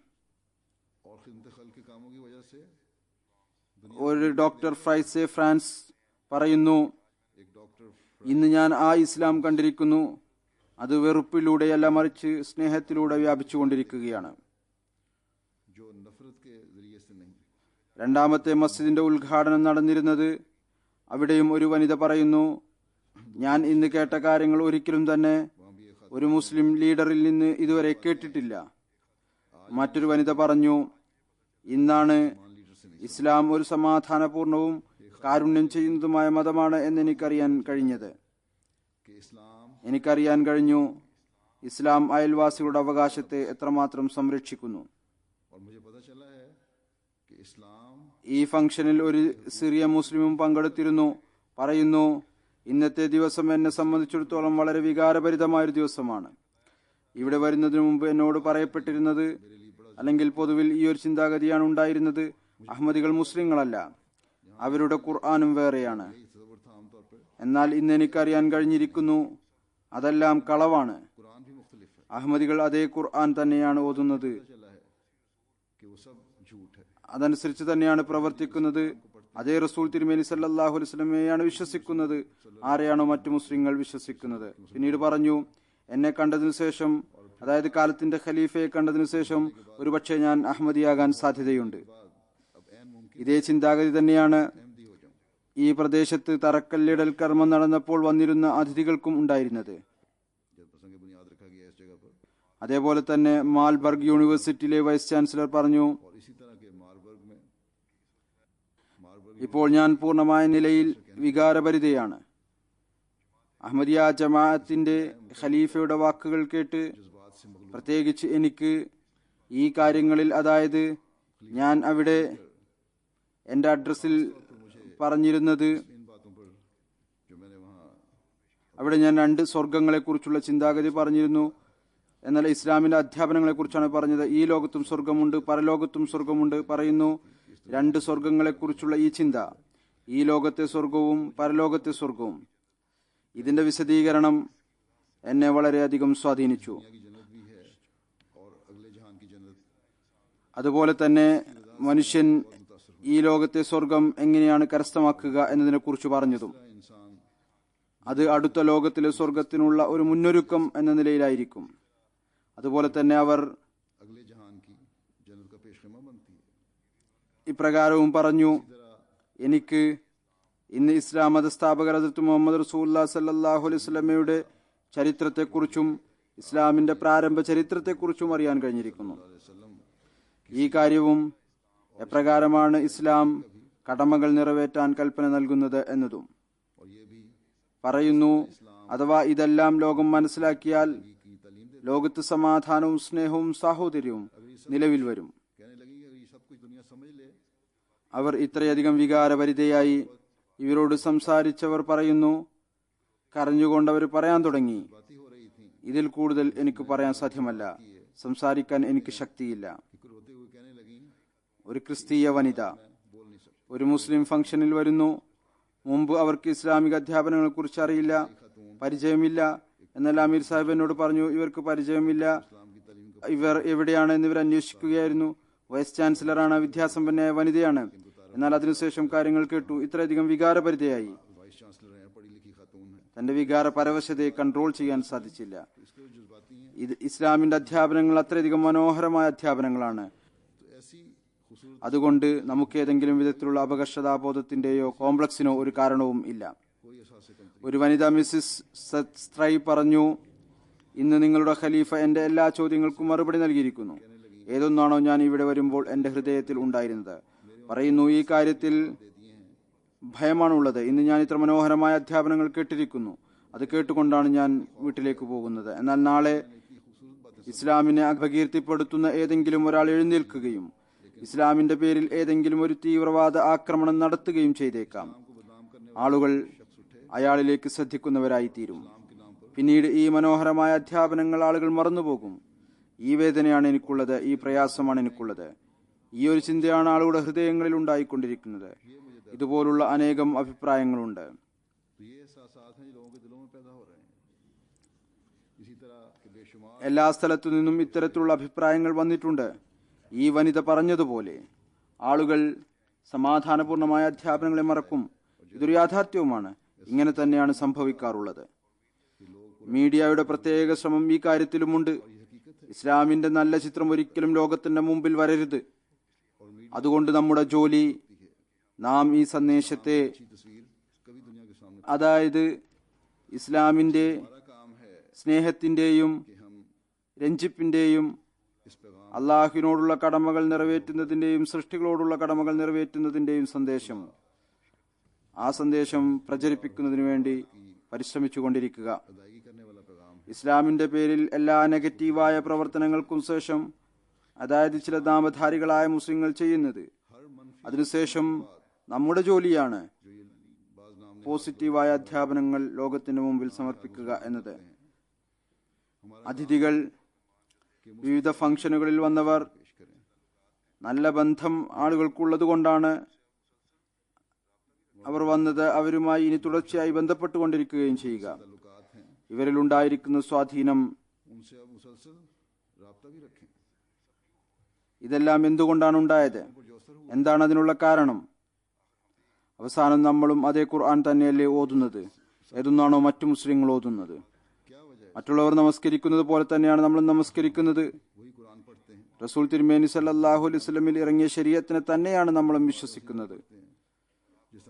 ഒരു ഡോക്ടർ ഫ്രൈസെ ഫ്രാൻസ് പറയുന്നു, ഇന്ന് ഞാൻ ആ ഇസ്ലാം കണ്ടിരിക്കുന്നു. അത് വെറുപ്പിലൂടെയല്ല, മറിച്ച് സ്നേഹത്തിലൂടെ വ്യാപിച്ചുകൊണ്ടിരിക്കുകയാണ്. രണ്ടാമത്തെ മസ്ജിദിന്റെ ഉദ്ഘാടനം നടന്നിരുന്നത്. അവിടെയും ഒരു വനിത പറയുന്നു, ഞാൻ ഇന്ന് കേട്ട കാര്യങ്ങൾ ഒരിക്കലും തന്നെ ഒരു മുസ്ലിം ലീഡറിൽ നിന്ന് ഇതുവരെ കേട്ടിട്ടില്ല. മറ്റൊരു വനിത പറഞ്ഞു, ഇന്നാണ് ഇസ്ലാം ഒരു സമാധാനപൂർണവും കാരുണ്യം ചെയ്യുന്നതുമായ മതമാണ് എന്ന് എനിക്കറിയാൻ കഴിഞ്ഞത്. എനിക്കറിയാൻ കഴിഞ്ഞു ഇസ്ലാം അയൽവാസികളുടെ അവകാശത്തെ എത്രമാത്രം സംരക്ഷിക്കുന്നു. ഈ ഫംഗ്ഷനിൽ ഒരു സിറിയ മുസ്ലിമും പങ്കെടുത്തിരുന്നു. പറയുന്നു, ഇന്നത്തെ ദിവസം എന്നെ സംബന്ധിച്ചിടത്തോളം വളരെ വികാരഭരിതമായൊരു ദിവസമാണ്. ഇവിടെ വരുന്നതിന് മുമ്പ് എന്നോട് പറയപ്പെട്ടിരുന്നത്, അല്ലെങ്കിൽ പൊതുവിൽ ഈ ഒരു ചിന്താഗതിയാണ് ഉണ്ടായിരുന്നത്, അഹമ്മദികൾ മുസ്ലിങ്ങളല്ല, അവരുടെ ഖുർആനും വേറെയാണ്. എന്നാൽ ഇന്ന് എനിക്കറിയാൻ കഴിഞ്ഞിരിക്കുന്നു അതെല്ലാം കളവാണ്. അഹമ്മദികൾ അതേ ഖുർആൻ തന്നെയാണ് ഓതുന്നത്, അതനുസരിച്ച് തന്നെയാണ് പ്രവർത്തിക്കുന്നത്. അതേ റസൂൽ തിരുമേനി സല്ലല്ലാഹു അലൈഹി വസല്ലമയെയാണ് വിശ്വസിക്കുന്നത്, ആരെയാണോ മറ്റു മുസ്ലിങ്ങൾ വിശ്വസിക്കുന്നത്. പിന്നീട് പറഞ്ഞു, എന്നെ കണ്ടതിനു ശേഷം, അതായത് കാലത്തിന്റെ ഖലീഫയെ കണ്ടതിനു ശേഷം ഒരുപക്ഷെ ഞാൻ അഹമ്മദിയാകാൻ സാധ്യതയുണ്ട്. ഇതേ ചിന്താഗതി തന്നെയാണ് ഈ പ്രദേശത്ത് തറക്കല്ലിടൽ കർമ്മം നടന്നപ്പോൾ വന്നിരുന്ന അതിഥികൾക്കും ഉണ്ടായിരുന്നത്. അതേപോലെ തന്നെ മാൽബർഗ് യൂണിവേഴ്സിറ്റിയിലെ വൈസ് ചാൻസലർ പറഞ്ഞു, ഇപ്പോൾ ഞാൻ പൂർണ്ണമായ നിലയിൽ വികാരഭരിതയാണ്. അഹമ്മദിയ ജമാഅത്തിന്റെ ഖലീഫയുടെ വാക്കുകൾ കേട്ട്, പ്രത്യേകിച്ച് എനിക്ക് ഈ കാര്യങ്ങളിൽ, അതായത് ഞാൻ അവിടെ എന്റെ അഡ്രസ്സിൽ പറഞ്ഞിരുന്നത്, അവിടെ ഞാൻ 2 സ്വർഗങ്ങളെക്കുറിച്ചുള്ള ചിന്താഗതി പറഞ്ഞിരുന്നു. എന്നാൽ ഇസ്ലാമിന്റെ അധ്യാപനങ്ങളെക്കുറിച്ചാണ് പറഞ്ഞത്. ഈ ലോകത്തും സ്വർഗമുണ്ട്, പരലോകത്തും സ്വർഗമുണ്ട്. പറയുന്നു, 2 സ്വർഗങ്ങളെക്കുറിച്ചുള്ള ഈ ചിന്ത, ഈ ലോകത്തെ സ്വർഗവും പരലോകത്തെ സ്വർഗവും, ഇതിന്റെ വിശദീകരണം എന്നെ വളരെയധികം സ്വാധീനിച്ചു. അതുപോലെ തന്നെ മനുഷ്യൻ ഈ ലോകത്തെ സ്വർഗം എങ്ങനെയാണ് കരസ്ഥമാക്കുക എന്നതിനെ കുറിച്ച് പറഞ്ഞതും, അത് അടുത്ത ലോകത്തിലെ സ്വർഗത്തിനുള്ള ഒരു മുന്നൊരുക്കം എന്ന നിലയിലായിരിക്കും. അതുപോലെ തന്നെ അവർ ഇപ്രകാരവും പറഞ്ഞു, എനിക്ക് ഇന്ന് ഇസ്ലാം മതസ്ഥാപകർ ഹദ്റത്ത് മുഹമ്മദ് റസൂലുള്ളാഹി സ്വല്ലല്ലാഹു അലൈഹി വസല്ലമയുടെ ചരിത്രത്തെക്കുറിച്ചും ഇസ്ലാമിന്റെ പ്രാരംഭ ചരിത്രത്തെക്കുറിച്ചും അറിയാൻ കഴിഞ്ഞിരിക്കുന്നു. ഈ കാര്യവും എപ്രകാരമാണ് ഇസ്ലാം കടമകൾ നിറവേറ്റാൻ കൽപ്പന നൽകുന്നത് എന്നതും പറയുന്നു. അഥവാ ഇതെല്ലാം ലോകം മനസ്സിലാക്കിയാൽ ലോകത്ത് സമാധാനവും സ്നേഹവും സാഹോദര്യവും നിലവിൽ വരും. അവർ ഇത്രയധികം വികാരഭരിതയായി ഇവരോട് സംസാരിച്ചവർ പറയുന്നു, കരഞ്ഞുകൊണ്ടവർ പറയാൻ തുടങ്ങി, ഇതിൽ കൂടുതൽ എനിക്ക് പറയാൻ സാധ്യമല്ല, സംസാരിക്കാൻ എനിക്ക് ശക്തിയില്ല. ഒരു ക്രിസ്തീയ വനിത ഒരു മുസ്ലിം ഫംഗ്ഷനിൽ വരുന്നു. മുമ്പ് അവർക്ക് ഇസ്ലാമിക അധ്യാപനങ്ങളെ കുറിച്ച് അറിയില്ല, പരിചയമില്ല. എന്നാൽ അമീർ സാഹിബ് എന്നോട് പറഞ്ഞു, ഇവർക്ക് പരിചയമില്ല, ഇവർ എവിടെയാണ് എന്നിവർ അന്വേഷിക്കുകയായിരുന്നു. വൈസ് ചാൻസലറാണ്, വിദ്യാസമ്പന്നയായ വനിതയാണ്. എന്നാൽ അതിനുശേഷം കാര്യങ്ങൾ കേട്ടു, ഇത്രയധികം വികാരഭരിതയായി. തന്റെ വികാര പരവശതയെ കൺട്രോൾ ചെയ്യാൻ സാധിച്ചില്ല. ഇത് ഇസ്ലാമിന്റെ അധ്യാപനങ്ങൾ അത്രയധികം മനോഹരമായ അധ്യാപനങ്ങളാണ്. അതുകൊണ്ട് നമുക്ക് ഏതെങ്കിലും വിധത്തിലുള്ള അപകർഷതാബോധത്തിന്റെയോ കോംപ്ലക്സിനോ ഒരു കാരണവും ഇല്ല. ഒരു വനിത മിസ്സിസ് സ്ട്രൈ പറഞ്ഞു, ഇന്ന് നിങ്ങളുടെ ഖലീഫ എന്റെ എല്ലാ ചോദ്യങ്ങൾക്കും മറുപടി നൽകിയിരിക്കുന്നു. ഏതൊന്നാണോ ഞാൻ ഇവിടെ വരുമ്പോൾ എന്റെ ഹൃദയത്തിൽ ഉണ്ടായിരുന്നത്. പറയുന്നു, ഈ കാര്യത്തിൽ ഭയമാണുള്ളത്. ഇന്ന് ഞാൻ ഇത്ര മനോഹരമായ അധ്യാപനങ്ങൾ കേട്ടിരിക്കുന്നു. അത് കേട്ടുകൊണ്ടാണ് ഞാൻ വീട്ടിലേക്ക് പോകുന്നത്. എന്നാൽ നാളെ ഇസ്ലാമിനെ അപകീർത്തിപ്പെടുത്തുന്ന ഏതെങ്കിലും ഒരാൾ എഴുന്നേൽക്കുകയും ഇസ്ലാമിന്റെ പേരിൽ ഏതെങ്കിലും ഒരു തീവ്രവാദ ആക്രമണം നടത്തുകയും ചെയ്തേക്കാം. ആളുകൾ അയാളിലേക്ക് ശ്രദ്ധിക്കുന്നവരായി തീരും. പിന്നീട് ഈ മനോഹരമായ അധ്യാപനങ്ങൾ ആളുകൾ മറന്നുപോകും. ഈ വേദനയാണ് എനിക്കുള്ളത്, ഈ പ്രയാസമാണ് എനിക്കുള്ളത്. ഈ ഒരു ചിന്തയാണ് ആളുകളുടെ ഹൃദയങ്ങളിൽ ഉണ്ടായിക്കൊണ്ടിരിക്കുന്നത്. ഇതുപോലുള്ള അനേകം അഭിപ്രായങ്ങളുണ്ട്. എല്ലാ സ്ഥലത്തു നിന്നും ഇത്തരത്തിലുള്ള അഭിപ്രായങ്ങൾ വന്നിട്ടുണ്ട്. ഈ വനിത പറഞ്ഞതുപോലെ ആളുകൾ സമാധാനപൂർണമായ അധ്യാപനങ്ങളെ മറക്കും. ഇതൊരു യാഥാർത്ഥ്യവുമാണ്. ഇങ്ങനെ തന്നെയാണ് സംഭവിക്കാറുള്ളത്. മീഡിയയുടെ പ്രത്യേക ശ്രമം ഈ കാര്യത്തിലുമുണ്ട്. ഇസ്ലാമിന്റെ നല്ല ചിത്രം ഒരിക്കലും ലോകത്തിന്റെ മുമ്പിൽ വരരുത്. അതുകൊണ്ട് നമ്മുടെ ജോലി നാം ഈ സന്ദേശത്തെ, അതായത് ഇസ്ലാമിന്റെ സ്നേഹത്തിന്റെയും രഞ്ജിപ്പിന്റെയും അള്ളാഹുവിനോടുള്ള കടമകൾ നിറവേറ്റുന്നതിന്റെയും സൃഷ്ടികളോടുള്ള കടമകൾ നിറവേറ്റുന്നതിന്റെയും സന്ദേശം, ആ സന്ദേശം പ്രചരിപ്പിക്കുന്നതിനു വേണ്ടി പരിശ്രമിച്ചുകൊണ്ടിരിക്കുക. ഇസ്ലാമിന്റെ പേരിൽ എല്ലാ നെഗറ്റീവായ പ്രവർത്തനങ്ങൾക്കും ശേഷം, അതായത് ചില നാമധാരികളായ മുസ്ലിങ്ങൾ ചെയ്യുന്നത്, അതിനുശേഷം നമ്മുടെ ജോലിയാണ് പോസിറ്റീവായ അധ്യാപനങ്ങൾ ലോകത്തിന് മുമ്പിൽ സമർപ്പിക്കുക എന്നത്. അതിഥികൾ, വിവിധ ഫംഗ്ഷനുകളിൽ വന്നവർ, നല്ല ബന്ധം ആളുകൾക്കുള്ളത് കൊണ്ടാണ് അവർ വന്നത്. അവരുമായി ഇനി തുടർച്ചയായി ബന്ധപ്പെട്ടുകൊണ്ടിരിക്കുകയും ചെയ്യുക. ഇവരിൽ ഉണ്ടായിരിക്കുന്ന സ്വാധീനം, ഇതെല്ലാം എന്തുകൊണ്ടാണ് ഉണ്ടായത്? എന്താണ് അതിനുള്ള കാരണം? അവസാനം നമ്മളും അതേ ഖുർആൻ തന്നെയല്ലേ ഓതുന്നത്? ഏതൊന്നാണോ മറ്റു മുസ്ലിങ്ങൾ ഓതുന്നത്? മറ്റുള്ളവർ നമസ്കരിക്കുന്നത് പോലെ തന്നെയാണ് നമ്മൾ നമസ്കരിക്കുന്നത്. റസൂൽ തിരുമേനി സല്ലല്ലാഹു അലൈഹി വസല്ലമിൽ ഇറങ്ങിയ ശരീഅത്തിനെ തന്നെയാണ് നമ്മളും വിശ്വസിക്കുന്നത്.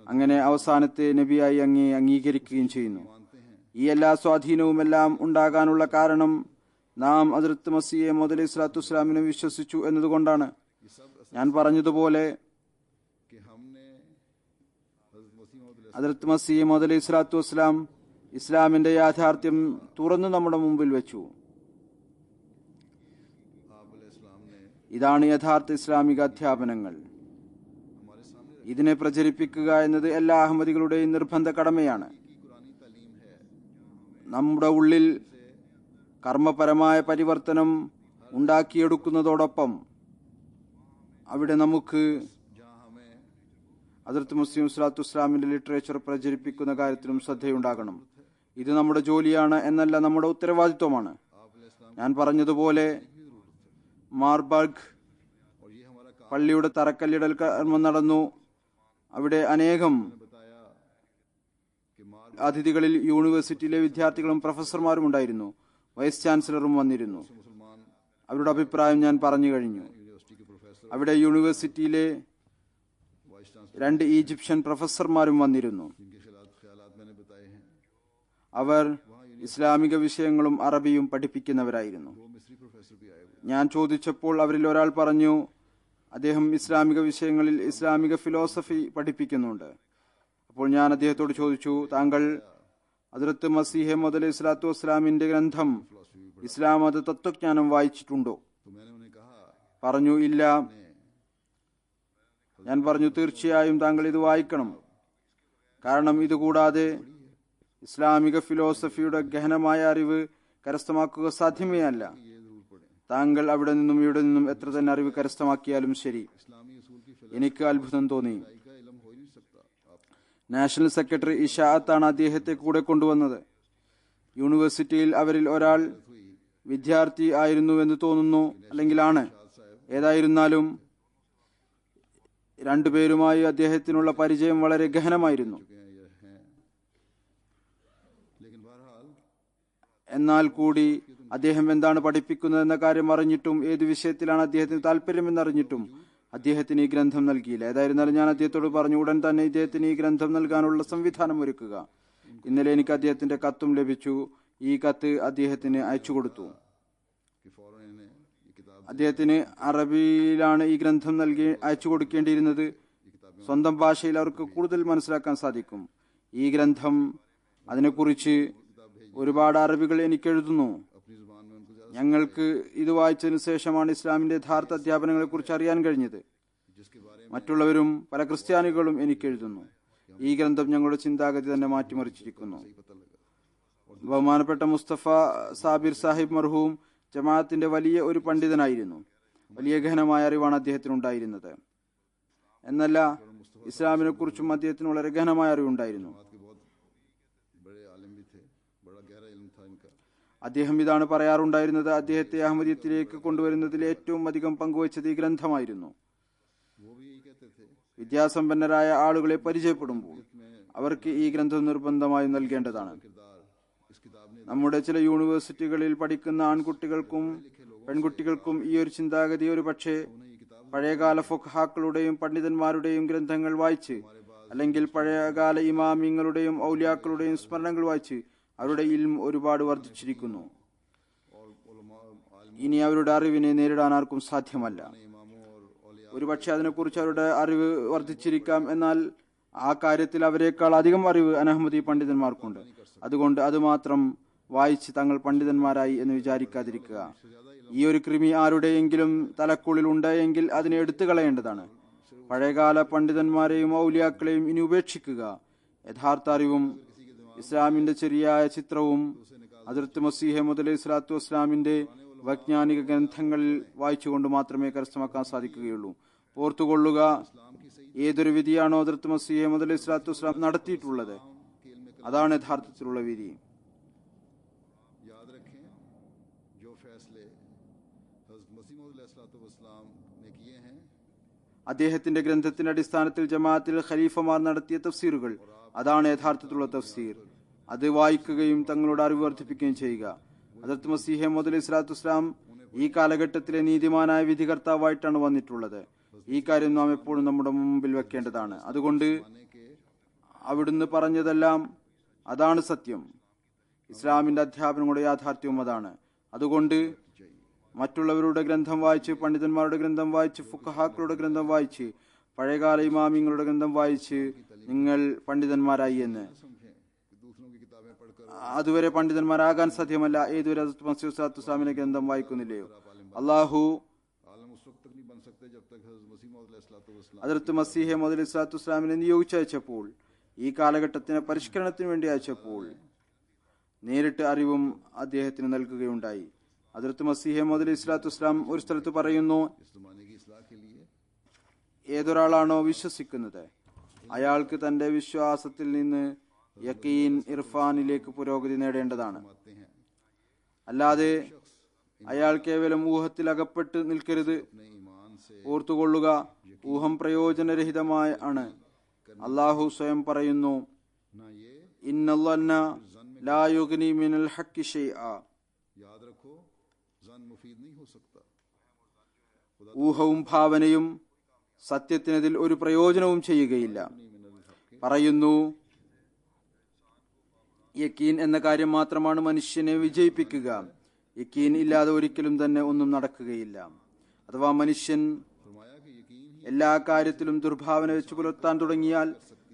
അങ്ങനെ അവസാനത്തെ നബിയായി അംഗീകരിക്കുകയും ചെയ്യുന്നു. ഈ എല്ലാ സ്വാധീനവും എല്ലാം ഉണ്ടാകാനുള്ള കാരണം നാം ഹദ്റത്ത് മസീഹ് മൗഊദ് അലൈഹി സ്വലാത്തു വസ്സലാമിനെ വിശ്വസിച്ചു എന്നതുകൊണ്ടാണ്. ഞാൻ പറഞ്ഞതുപോലെ ഹദ്റത്ത് മസീഹ് മൗഊദ് അലൈഹി സ്വലാത്തു വസ്സലാം ഇസ്ലാമിന്റെ യാഥാർത്ഥ്യം തുറന്നു നമ്മുടെ മുമ്പിൽ വെച്ചു. ഇതാണ് യഥാർത്ഥ ഇസ്ലാമിക അധ്യാപനങ്ങൾ. ഇതിനെ പ്രചരിപ്പിക്കുക എന്നത് എല്ലാ അഹമ്മദികളുടെയും നിർബന്ധ കടമയാണ്. നമ്മുടെ ഉള്ളിൽ കർമ്മപരമായ പരിവർത്തനം ഉണ്ടാക്കിയെടുക്കുന്നതോടൊപ്പം അവിടെ നമുക്ക് ഹദ്റത്ത് മസീഹ് സ്വല്ലല്ലാഹു അലൈഹി വസല്ലമിന്റെ ലിറ്ററേച്ചർ പ്രചരിപ്പിക്കുന്ന കാര്യത്തിലും ശ്രദ്ധയുണ്ടാകണം. ഇത് നമ്മുടെ ജോലിയാണ് എന്നല്ല, നമ്മുടെ ഉത്തരവാദിത്വമാണ്. ഞാൻ പറഞ്ഞതുപോലെ മാർബർഗ് പള്ളിയുടെ തറക്കല്ലിടൽ കർമ്മം നടന്നു. അവിടെ അനേകം അതിഥികളിൽ യൂണിവേഴ്സിറ്റിയിലെ വിദ്യാർത്ഥികളും പ്രൊഫസർമാരും ഉണ്ടായിരുന്നു. വൈസ് ചാൻസലറും വന്നിരുന്നു. അവരുടെ അഭിപ്രായം ഞാൻ പറഞ്ഞു കഴിഞ്ഞു. അവിടെ യൂണിവേഴ്സിറ്റിയിലെ 2 ഈജിപ്ഷ്യൻ പ്രൊഫസർമാരും വന്നിരുന്നു. അവർ ഇസ്ലാമിക വിഷയങ്ങളും അറബിയും പഠിപ്പിക്കുന്നവരായിരുന്നു. ഞാൻ ചോദിച്ചപ്പോൾ അവരിൽ ഒരാൾ പറഞ്ഞു, അദ്ദേഹം ഇസ്ലാമിക വിഷയങ്ങളിൽ ഇസ്ലാമിക ഫിലോസഫി പഠിപ്പിക്കുന്നുണ്ട്. അപ്പോൾ ഞാൻ അദ്ദേഹത്തോട് ചോദിച്ചു, താങ്കൾ ഹദ്റത്ത് മസീഹ് മൗഊദ് അലൈഹി സ്വലാത്തു വസ്സലാമിന്റെ ഗ്രന്ഥം ഇസ്ലാം മത തത്വജ്ഞാനം വായിച്ചിട്ടുണ്ടോ? പറഞ്ഞു, ഇല്ല. ഞാൻ പറഞ്ഞു, തീർച്ചയായും താങ്കൾ ഇത് വായിക്കണം. കാരണം ഇതുകൂടാതെ ഇസ്ലാമിക ഫിലോസഫിയുടെ ഗഹനമായ അറിവ് കരസ്ഥമാക്കുക സാധ്യമേ അല്ല. താങ്കൾ അവിടെ നിന്നും ഇവിടെ നിന്നും എത്ര തന്നെ അറിവ് കരസ്ഥമാക്കിയാലും ശരി. എനിക്ക് അത്ഭുതം തോന്നി. നാഷണൽ സെക്രട്ടറി ഇഷാഅത്താണ് അദ്ദേഹത്തെ കൂടെ കൊണ്ടുവന്നത്. യൂണിവേഴ്സിറ്റിയിൽ അവരിൽ ഒരാൾ വിദ്യാർത്ഥി ആയിരുന്നുവെന്ന് തോന്നുന്നു, അല്ലെങ്കിൽ ആണ്. ഏതായിരുന്നാലും രണ്ടുപേരുമായി അദ്ദേഹത്തിനുള്ള പരിചയം വളരെ ഗഹനമായിരുന്നു. എന്നാൽ കൂടി അദ്ദേഹം എന്താണ് പഠിപ്പിക്കുന്നത് എന്ന കാര്യം അറിഞ്ഞിട്ടും ഏത് വിഷയത്തിലാണ് അദ്ദേഹത്തിന് താല്പര്യമെന്നറിഞ്ഞിട്ടും അദ്ദേഹത്തിന് ഈ ഗ്രന്ഥം നൽകിയില്ല. ഏതായിരുന്നാലും ഞാൻ അദ്ദേഹത്തോട് പറഞ്ഞു, ഉടൻ തന്നെ ഇദ്ദേഹത്തിന് ഈ ഗ്രന്ഥം നൽകാനുള്ള സംവിധാനം ഒരുക്കുക. ഇന്നലെ എനിക്ക് അദ്ദേഹത്തിന്റെ കത്തും ലഭിച്ചു. ഈ കത്ത് അദ്ദേഹത്തിന് അയച്ചു കൊടുത്തു. അദ്ദേഹത്തിന് അറബിയിലാണ് ഈ ഗ്രന്ഥം അയച്ചു കൊടുക്കേണ്ടിയിരുന്നത്. സ്വന്തം ഭാഷയിൽ അവർക്ക് കൂടുതൽ മനസ്സിലാക്കാൻ സാധിക്കും. ഈ ഗ്രന്ഥം അതിനെക്കുറിച്ച് ഒരുപാട് അറബികൾ എനിക്ക് എഴുതുന്നു. अपनी जुबान में उनको ज्यादा ഞങ്ങൾക്ക് ഇത് വായിച്ചതിനു ശേഷമാണ് ഇസ്ലാമിന്റെ യഥാർത്ഥ അധ്യാപനങ്ങളെ കുറിച്ച് അറിയാൻ കഴിഞ്ഞത്. जिसके बारे में മറ്റുള്ളവരും പല ക്രിസ്ത്യാനികളും എനിക്ക് എഴുതുന്നു. ഈ ഗ്രന്ഥം ഞങ്ങളുടെ ചിന്താഗതി തന്നെ മാറ്റിമറിച്ചിരിക്കുന്നു. ही पता लगा। ബഹുമാനപ്പെട്ട മുസ്തഫ സാബിർ സാഹിബ് മർഹൂം ജമാഅത്തിന്റെ വലിയ ഒരു പണ്ഡിതനായിരുന്നു. വലിയ ഗഹനമായ അറിവാണ് അദ്ദേഹത്തിനുണ്ടായിരുന്നത്. എന്നല്ല, ഇസ്ലാമിനെ കുറിച്ചും അദ്ദേഹത്തിന് വളരെ ഗഹനമായ അറിവുണ്ടായിരുന്നു. बात के बहुत बड़े आलिम भी थे, बड़ा गहरा इल्म था इनका। അദ്ദേഹം ഇതാണ് പറയാറുണ്ടായിരുന്നത്: അദ്ദേഹത്തെ അഹമ്മദിയത്തിലേക്ക് കൊണ്ടുവരുന്നതിൽ ഏറ്റവും അധികം പങ്കുവച്ചത് ഈ ഗ്രന്ഥമായിരുന്നു. वो भी यही कहते थे വിദ്യാസമ്പന്നരായ ആളുകളെ പരിചയപ്പെടുമ്പോൾ അവർക്ക് ഈ ഗ്രന്ഥം നിർബന്ധമായും നൽകേണ്ടതാണ്. किरदार इस किताब ने നമ്മുടെ ചില യൂണിവേഴ്സിറ്റികളിൽ പഠിക്കുന്ന ആൺകുട്ടികൾക്കും പെൺകുട്ടികൾക്കും ഈ ഒരു ചിന്താഗതി ഒരു പക്ഷേ പഴയകാല ഫുഖഹാക്കളുടെയും പണ്ഡിതന്മാരുടെയും ഗ്രന്ഥങ്ങൾ വായിച്ച്, അല്ലെങ്കിൽ പഴയകാല ഇമാമിങ്ങളുടെയും ഔലിയാക്കളുടെയും സ്മരണകൾ വായിച്ച് അവരുടെ ഇൽം ഒരുപാട് വർദ്ധിച്ചിരിക്കുന്നു. और उलमा आलिम ഇനി അവരുടെ അറിവിനെ നേരിടാൻ ആർക്കും സാധ്യമല്ല. इमामों और औलिया ഒരുപക്ഷെ അതിനെക്കുറിച്ച് അവരുടെ അറിവ് വർദ്ധിച്ചിരിക്കാം, എന്നാൽ ആ കാര്യത്തിൽ അവരെക്കാൾ അധികം അറിവ് അനഹമ്മദി പണ്ഡിതന്മാർക്കുണ്ട്. അതുകൊണ്ട് അത് മാത്രം വായിച്ച് തങ്ങൾ പണ്ഡിതന്മാരായി എന്ന് വിചാരിക്കാതിരിക്കുക. ഈ ഒരു കൃമി ആരുടെയെങ്കിലും തലക്കുള്ളിൽ ഉണ്ടെങ്കിൽ അതിനെ എടുത്തു കളയേണ്ടതാണ്. പഴയകാല പണ്ഡിതന്മാരെയും ഔലിയാക്കളെയും ഇനി ഉപേക്ഷിക്കുക. യഥാർത്ഥ അറിവും ഇസ്ലാമിന്റെ ശരിയായ ചിത്രവും ഹദ്റത്ത് മസീഹ് മൗഊദ് അലൈഹി സ്വലാത്തു വസ്സലാമിന്റെ വൈജ്ഞാനിക ഗ്രന്ഥങ്ങളിൽ വായിച്ചുകൊണ്ട് മാത്രമേ കരസ്ഥമാക്കാൻ സാധിക്കുകയുള്ളൂ. ഓർത്തുകൊള്ളുക, ഏതൊരു വിധിയാണോ ഹദ്റത്ത് മസീഹ് മൗഊദ് അലൈഹി സ്വലാത്തു വസ്സലാം നടത്തിയിട്ടുള്ളത്, അതാണ് യഥാർത്ഥത്തിലുള്ള വിധി. याद रखें, जो फैसले हज़रत मसीह मौऊद अलैहिस्सलाम ने किए हैं, അദ്ദേഹത്തിന്റെ ഗ്രന്ഥത്തിന്റെ അടിസ്ഥാനത്തിൽ ജമാഅത്തിൽ ഖലീഫമാർ നടത്തിയ തഫ്സീറുകൾ, അതാണ് യഥാർത്ഥത്തിലുള്ള തഫ്സീർ. അത് വായിക്കുകയും തങ്ങളുടെ അറിവ് വർദ്ധിപ്പിക്കുകയും ചെയ്യുക. ഹദ്റത്ത് മസീഹ് മൗഊദ് അലൈഹി സ്വലാത്തു വസ്സലാം ഈ കാലഘട്ടത്തിലെ നീതിമാനായ വിധികർത്താവായിട്ടാണ് വന്നിട്ടുള്ളത്. ഈ കാര്യം നാം എപ്പോഴും നമ്മുടെ മുമ്പിൽ വെക്കേണ്ടതാണ്. അതുകൊണ്ട് അവിടുന്ന് പറഞ്ഞതെല്ലാം അതാണ് സത്യം. ഇസ്ലാമിന്റെ അധ്യാപനങ്ങളുടെ യാഥാർത്ഥ്യവും അതാണ്. അതുകൊണ്ട് മറ്റുള്ളവരുടെ ഗ്രന്ഥം വായിച്ച്, പണ്ഡിതന്മാരുടെ ഗ്രന്ഥം വായിച്ച്, ഫുഖഹാക്കളുടെ ഗ്രന്ഥം വായിച്ച്, പഴയകാല ഇമാമിങ്ങളുടെ ഗ്രന്ഥം വായിച്ച് നിങ്ങൾ പണ്ഡിതന്മാരായി എന്ന് समझें कि दूसरों की किताबें पढ़कर അതുവരെ പണ്ഡിതന്മാരാകാൻ സാധ്യമല്ല. ഏതുവരെ ഹദ്റത്ത് മസീഹ് സ്വല്ലല്ലാഹു അലൈഹി വസല്ലമയുടെ ഗ്രന്ഥം വായിക്കുന്നില്ലയോ. അള്ളാഹു आलम उस वक्त तक नहीं बन सकते जब तक हज़रत मसीह मौऊद अलैहिस्सलाम ഹദ്റത്ത് മസീഹ് മൗഊദ് അലൈഹി സ്വലാത്തു വസ്സലാമിനെ നിയോഗിച്ചയച്ചപ്പോൾ, ഈ കാലഘട്ടത്തിന് പരിഷ്കരണത്തിന് വേണ്ടി അയച്ചപ്പോൾ നേരിട്ട് അറിവും അദ്ദേഹത്തിന് നൽകുകയുണ്ടായി. ഹദ്റത്ത് മസീഹ് മൗഊദ് അലൈഹി സ്വലാത്തു വസ്സലാം ഒരു സ്ഥലത്ത് പറയുന്നു, इस ज़माने की इस्लाह के लिए ഏതൊരാളാണോ വിശ്വസിക്കുന്നത് അയാൾക്ക് തന്റെ വിശ്വാസത്തിൽ നിന്ന് യഖീൻ ഇർഫാനിലേക്ക് പുരോഗതി നേടേണ്ടതാണ്. आते हैं അല്ലാതെ അയാൾ കേവലം ഊഹത്തിൽ അകപ്പെട്ട് നിൽക്കരുത്. अपने ईमान से ഓർത്തുകൊള്ളുക, ഊഹം പ്രയോജനരഹിതമായ ആണ്. അള്ളാഹു സ്വയം പറയുന്നു, ना ये ഇന്നല്ലന്ന ലാ യുഗ്നി മിനൽ ഹഖ്ഖി ശൈഅ. याद रखो, जन मुफीद नहीं हो सकता। ഊഹവും ഭാവനയും സത്യത്തിനതിൽ ഒരു പ്രയോജനവും ചെയ്യുകയില്ല. പറയുന്നു, യക്കീൻ എന്ന കാര്യം മാത്രമാണ് മനുഷ്യനെ വിജയിപ്പിക്കുക. യക്കീൻ ഇല്ലാതെ ഒരിക്കലും തന്നെ ഒന്നും നടക്കുകയില്ല. അഥവാ മനുഷ്യൻ फरमाया कि यकीन ही എല്ലാ കാര്യത്തിലും ദുർഭാവന വെച്ച് പുലർത്താൻ തുടങ്ങിയാൽ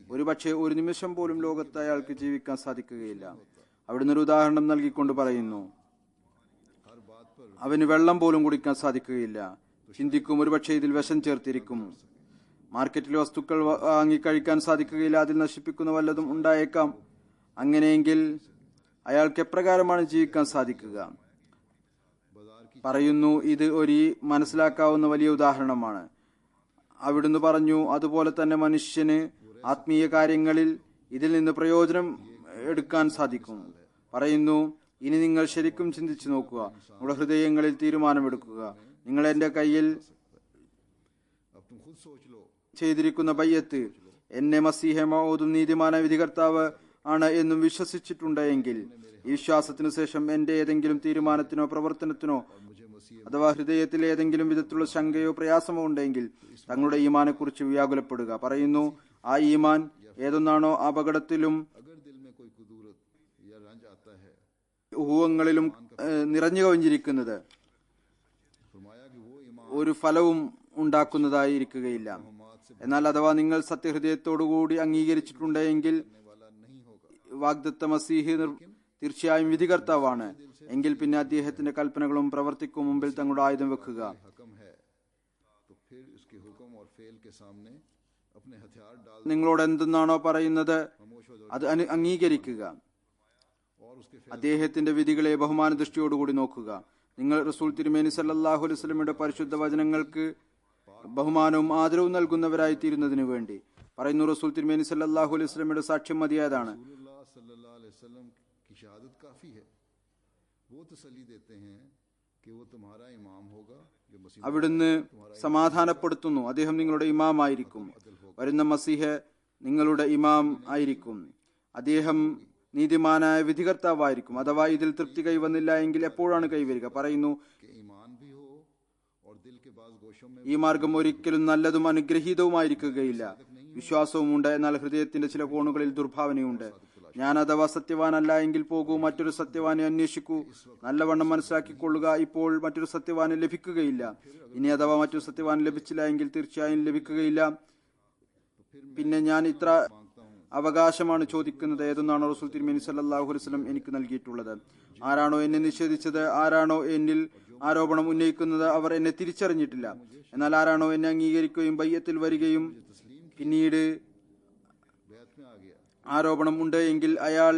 ഒരുപക്ഷെ ഒരു നിമിഷം പോലും ലോകത്ത് അയാൾക്ക് ജീവിക്കാൻ സാധിക്കുകയില്ല. അവിടുന്ന് ഒരു ഉദാഹരണം നൽകിക്കൊണ്ട് പറയുന്നു, हर बात पर അവന് വെള്ളം പോലും കുടിക്കാൻ സാധിക്കുകയില്ല. ചിന്തിക്കും, ഒരുപക്ഷെ ഇതിൽ വിഷം ചേർത്തിരിക്കും. മാർക്കറ്റിൽ വസ്തുക്കൾ വാങ്ങിക്കഴിക്കാൻ സാധിക്കുകയില്ല, അതിൽ നശിപ്പിക്കുന്ന വല്ലതും ഉണ്ടായേക്കാം. അങ്ങനെയെങ്കിൽ അയാൾക്ക് എപ്രകാരമാണ് ജീവിക്കാൻ സാധിക്കുക? പറയുന്നു, ഇത് ഒരു മനസ്സിലാക്കാവുന്ന വലിയ ഉദാഹരണമാണ്. അവിടുന്ന് പറഞ്ഞു, അതുപോലെ തന്നെ മനുഷ്യന് ആത്മീയ കാര്യങ്ങളിൽ ഇതിൽ നിന്ന് പ്രയോജനം എടുക്കാൻ സാധിക്കും. പറയുന്നു, ഇനി നിങ്ങൾ ശരിക്കും ചിന്തിച്ചു നോക്കുക, നിങ്ങളുടെ ഹൃദയങ്ങളിൽ തീരുമാനമെടുക്കുക. നിങ്ങൾ എന്റെ കയ്യിൽ अब तुम खुद सोच लो, ചെയ്തിരിക്കുന്ന ബയ്യത്ത് എന്നെ മസീഹ് മൗഊദും നീതിമാന വിധികർത്താവ് ആണ് എന്നും വിശ്വസിച്ചിട്ടുണ്ടെങ്കിൽ ഈ വിശ്വാസത്തിനു ശേഷം എന്റെ ഏതെങ്കിലും തീരുമാനത്തിനോ പ്രവർത്തനത്തിനോ അഥവാ ഹൃദയത്തിൽ ഏതെങ്കിലും വിധത്തിലുള്ള ശങ്കയോ പ്രയാസമോ ഉണ്ടെങ്കിൽ തങ്ങളുടെ ഈമാനെ കുറിച്ച് വ്യാകുലപ്പെടുക. പറയുന്നു, ആ ഈമാൻ ഏതൊന്നാണോ അപകടത്തിലും अगर दिल में कोई कुदूरत या रंज आता है, ഊഹങ്ങളിലും നിറഞ്ഞു കവിഞ്ഞിരിക്കുന്നത് फरमाया कि वो ईमान ഒരു ഫലവും ഉണ്ടാക്കുന്നതായി ഇരിക്കുകയില്ല. എന്നാൽ അഥവാ നിങ്ങൾ സത്യഹൃദയത്തോടുകൂടി അംഗീകരിച്ചിട്ടുണ്ടെങ്കിൽ वाला नहीं होगा। വാഗ്ദത്ത മസീഹ് തീർച്ചയായും വിധികർത്താവാണ്. എങ്കിൽ പിന്നെ അദ്ദേഹത്തിന്റെ കൽപ്പനകളും പ്രവർത്തിക്കും മുമ്പിൽ തങ്ങളുടെ ആയുധം വെക്കുക. हकम है तो फिर उसके हुक्म और फेल के सामने अपने हथियार डाल നിങ്ങളോട് എന്തെന്നാണോ പറയുന്നത് അത് അംഗീകരിക്കുക. और उसके അദ്ദേഹത്തിന്റെ വിധികളെ ബഹുമാന ദൃഷ്ടിയോടുകൂടി നോക്കുക. നിങ്ങൾ റസൂൽ തിരുമേനി സല്ലല്ലാഹു അലൈഹി വസല്ലമയുടെ പരിശുദ്ധ വചനങ്ങൾക്ക് ബഹുമാനവും ആദരവും നൽകുന്നവരായി തീരുന്നതിനു വേണ്ടി പറയുന്നു. റസൂൽ തിരുമേനി സല്ലല്ലാഹു അലൈഹി വസല്ലമയുടെ സാക്ഷ്യം മതിയായതാണ്. रसूलुल्लाह सल्लल्लाहु अलैहि वसल्लम की शहादत काफी है. वो तसल्ली देते हैं कि वो तुम्हारा इमाम होगा जो मसीह അവിടുന്ന് സമാധാനപ്പെടുത്തുന്നു, അദ്ദേഹം നിങ്ങളുടെ ഇമാമായിരിക്കും. വരുന്ന മസീഹ് നിങ്ങളുടെ ഇമാം ആയിരിക്കും. അദ്ദേഹം നീതിമാനായ വിധികർത്താവായിരിക്കും. അഥവാ ഇതിൽ തൃപ്തി കൈവന്നില്ല എങ്കിൽ എപ്പോഴാണ് കൈവരിക? പറയുന്നു, के ईमान भी हो और दिल के बाज गोशों में ഈ മാർഗം ഒരിക്കലും നല്ലതും അനുഗ്രഹീതവുമായിരിക്കുകയില്ല. വിശ്വാസവുമുണ്ട്, എന്നാൽ ഹൃദയത്തിന്റെ ചില കോണുകളിൽ ദുർഭാവനയുണ്ട്. ഞാൻ അഥവാ സത്യവാനല്ല എങ്കിൽ പോകൂ, മറ്റൊരു സത്യവാനെ അന്വേഷിക്കൂ, നല്ലവണ്ണം മനസ്സിലാക്കിക്കൊള്ളുക. ഇപ്പോൾ മറ്റൊരു സത്യവാനെ ലഭിക്കുകയില്ല. ഇനി അഥവാ മറ്റൊരു സത്യവാൻ ലഭിച്ചില്ല എങ്കിൽ തീർച്ചയായും ലഭിക്കുകയില്ല. പിന്നെ ഞാൻ ഇത്ര അവകാശമാണ് ചോദിക്കുന്നത്, ഏതൊന്നാണോ റസൂൽ തിരുമേനി സല്ലല്ലാഹു അലൈഹി വസല്ലം എനിക്ക് നൽകിയിട്ടുള്ളത്. ആരാണോ എന്നെ നിഷേധിച്ചത്, ആരാണോ എന്നിൽ ആരോപണം ഉന്നയിക്കുന്നത്, അവർ എന്നെ തിരിച്ചറിഞ്ഞിട്ടില്ല. എന്നാൽ ആരാണോ എന്നെ അംഗീകരിക്കുകയും ബയ്യത്തിൽ വരികയും പിന്നീട് बैत में आ गया ആരോപണം ഉണ്ട് എങ്കിൽ അയാൾ